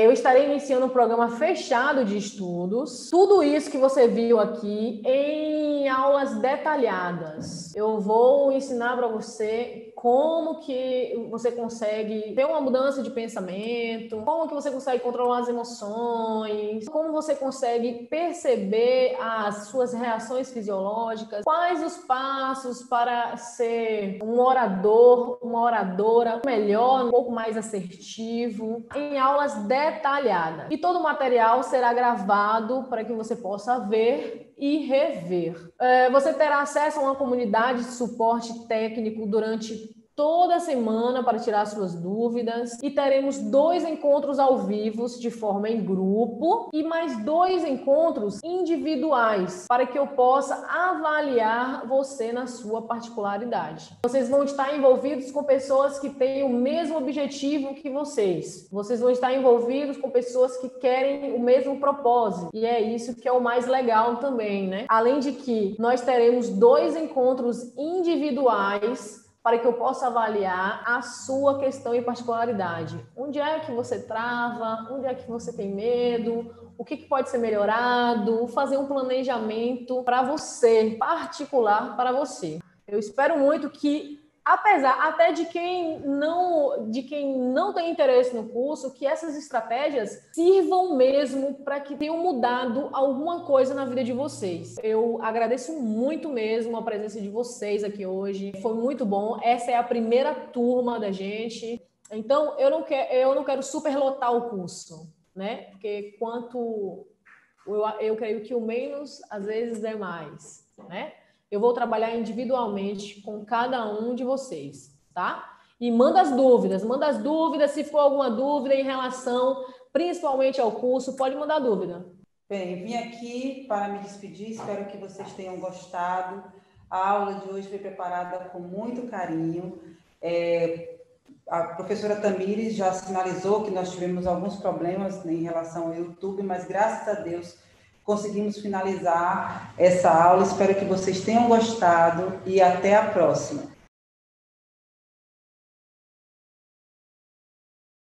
Eu estarei iniciando um programa fechado de estudos. Tudo isso que você viu aqui em aulas detalhadas. Eu vou ensinar para você como que você consegue ter uma mudança de pensamento, como que você consegue controlar as emoções, como você consegue perceber as suas reações fisiológicas, quais os passos para ser um orador, uma oradora melhor, um pouco mais assertivo, em aulas detalhadas. E todo o material será gravado para que você possa ver e rever. Você terá acesso a uma comunidade de suporte técnico durante toda a semana para tirar suas dúvidas, e teremos 2 encontros ao vivo de forma em grupo e mais 2 encontros individuais para que eu possa avaliar você na sua particularidade. Vocês vão estar envolvidos com pessoas que têm o mesmo objetivo que vocês. Vocês vão estar envolvidos com pessoas que querem o mesmo propósito, e é isso que é o mais legal também, né? Além de que nós teremos 2 encontros individuais para que eu possa avaliar a sua questão e particularidade. Onde é que você trava? Onde é que você tem medo? O que pode ser melhorado? Fazer um planejamento para você, particular para você. Eu espero muito que, apesar até de quem não tem interesse no curso, que essas estratégias sirvam mesmo para que tenham mudado alguma coisa na vida de vocês. Eu agradeço muito mesmo a presença de vocês aqui hoje. Foi muito bom. Essa é a primeira turma da gente. Então, eu não quero superlotar o curso, né? Porque eu creio que o menos, às vezes, é mais, né? Eu vou trabalhar individualmente com cada um de vocês, tá? E manda as dúvidas, se for alguma dúvida em relação, principalmente ao curso, pode mandar dúvida. Bem, vim aqui para me despedir, espero que vocês tenham gostado. A aula de hoje foi preparada com muito carinho. A professora Tamires já sinalizou que nós tivemos alguns problemas em relação ao YouTube, mas graças a Deus conseguimos finalizar essa aula. Espero que vocês tenham gostado e até a próxima.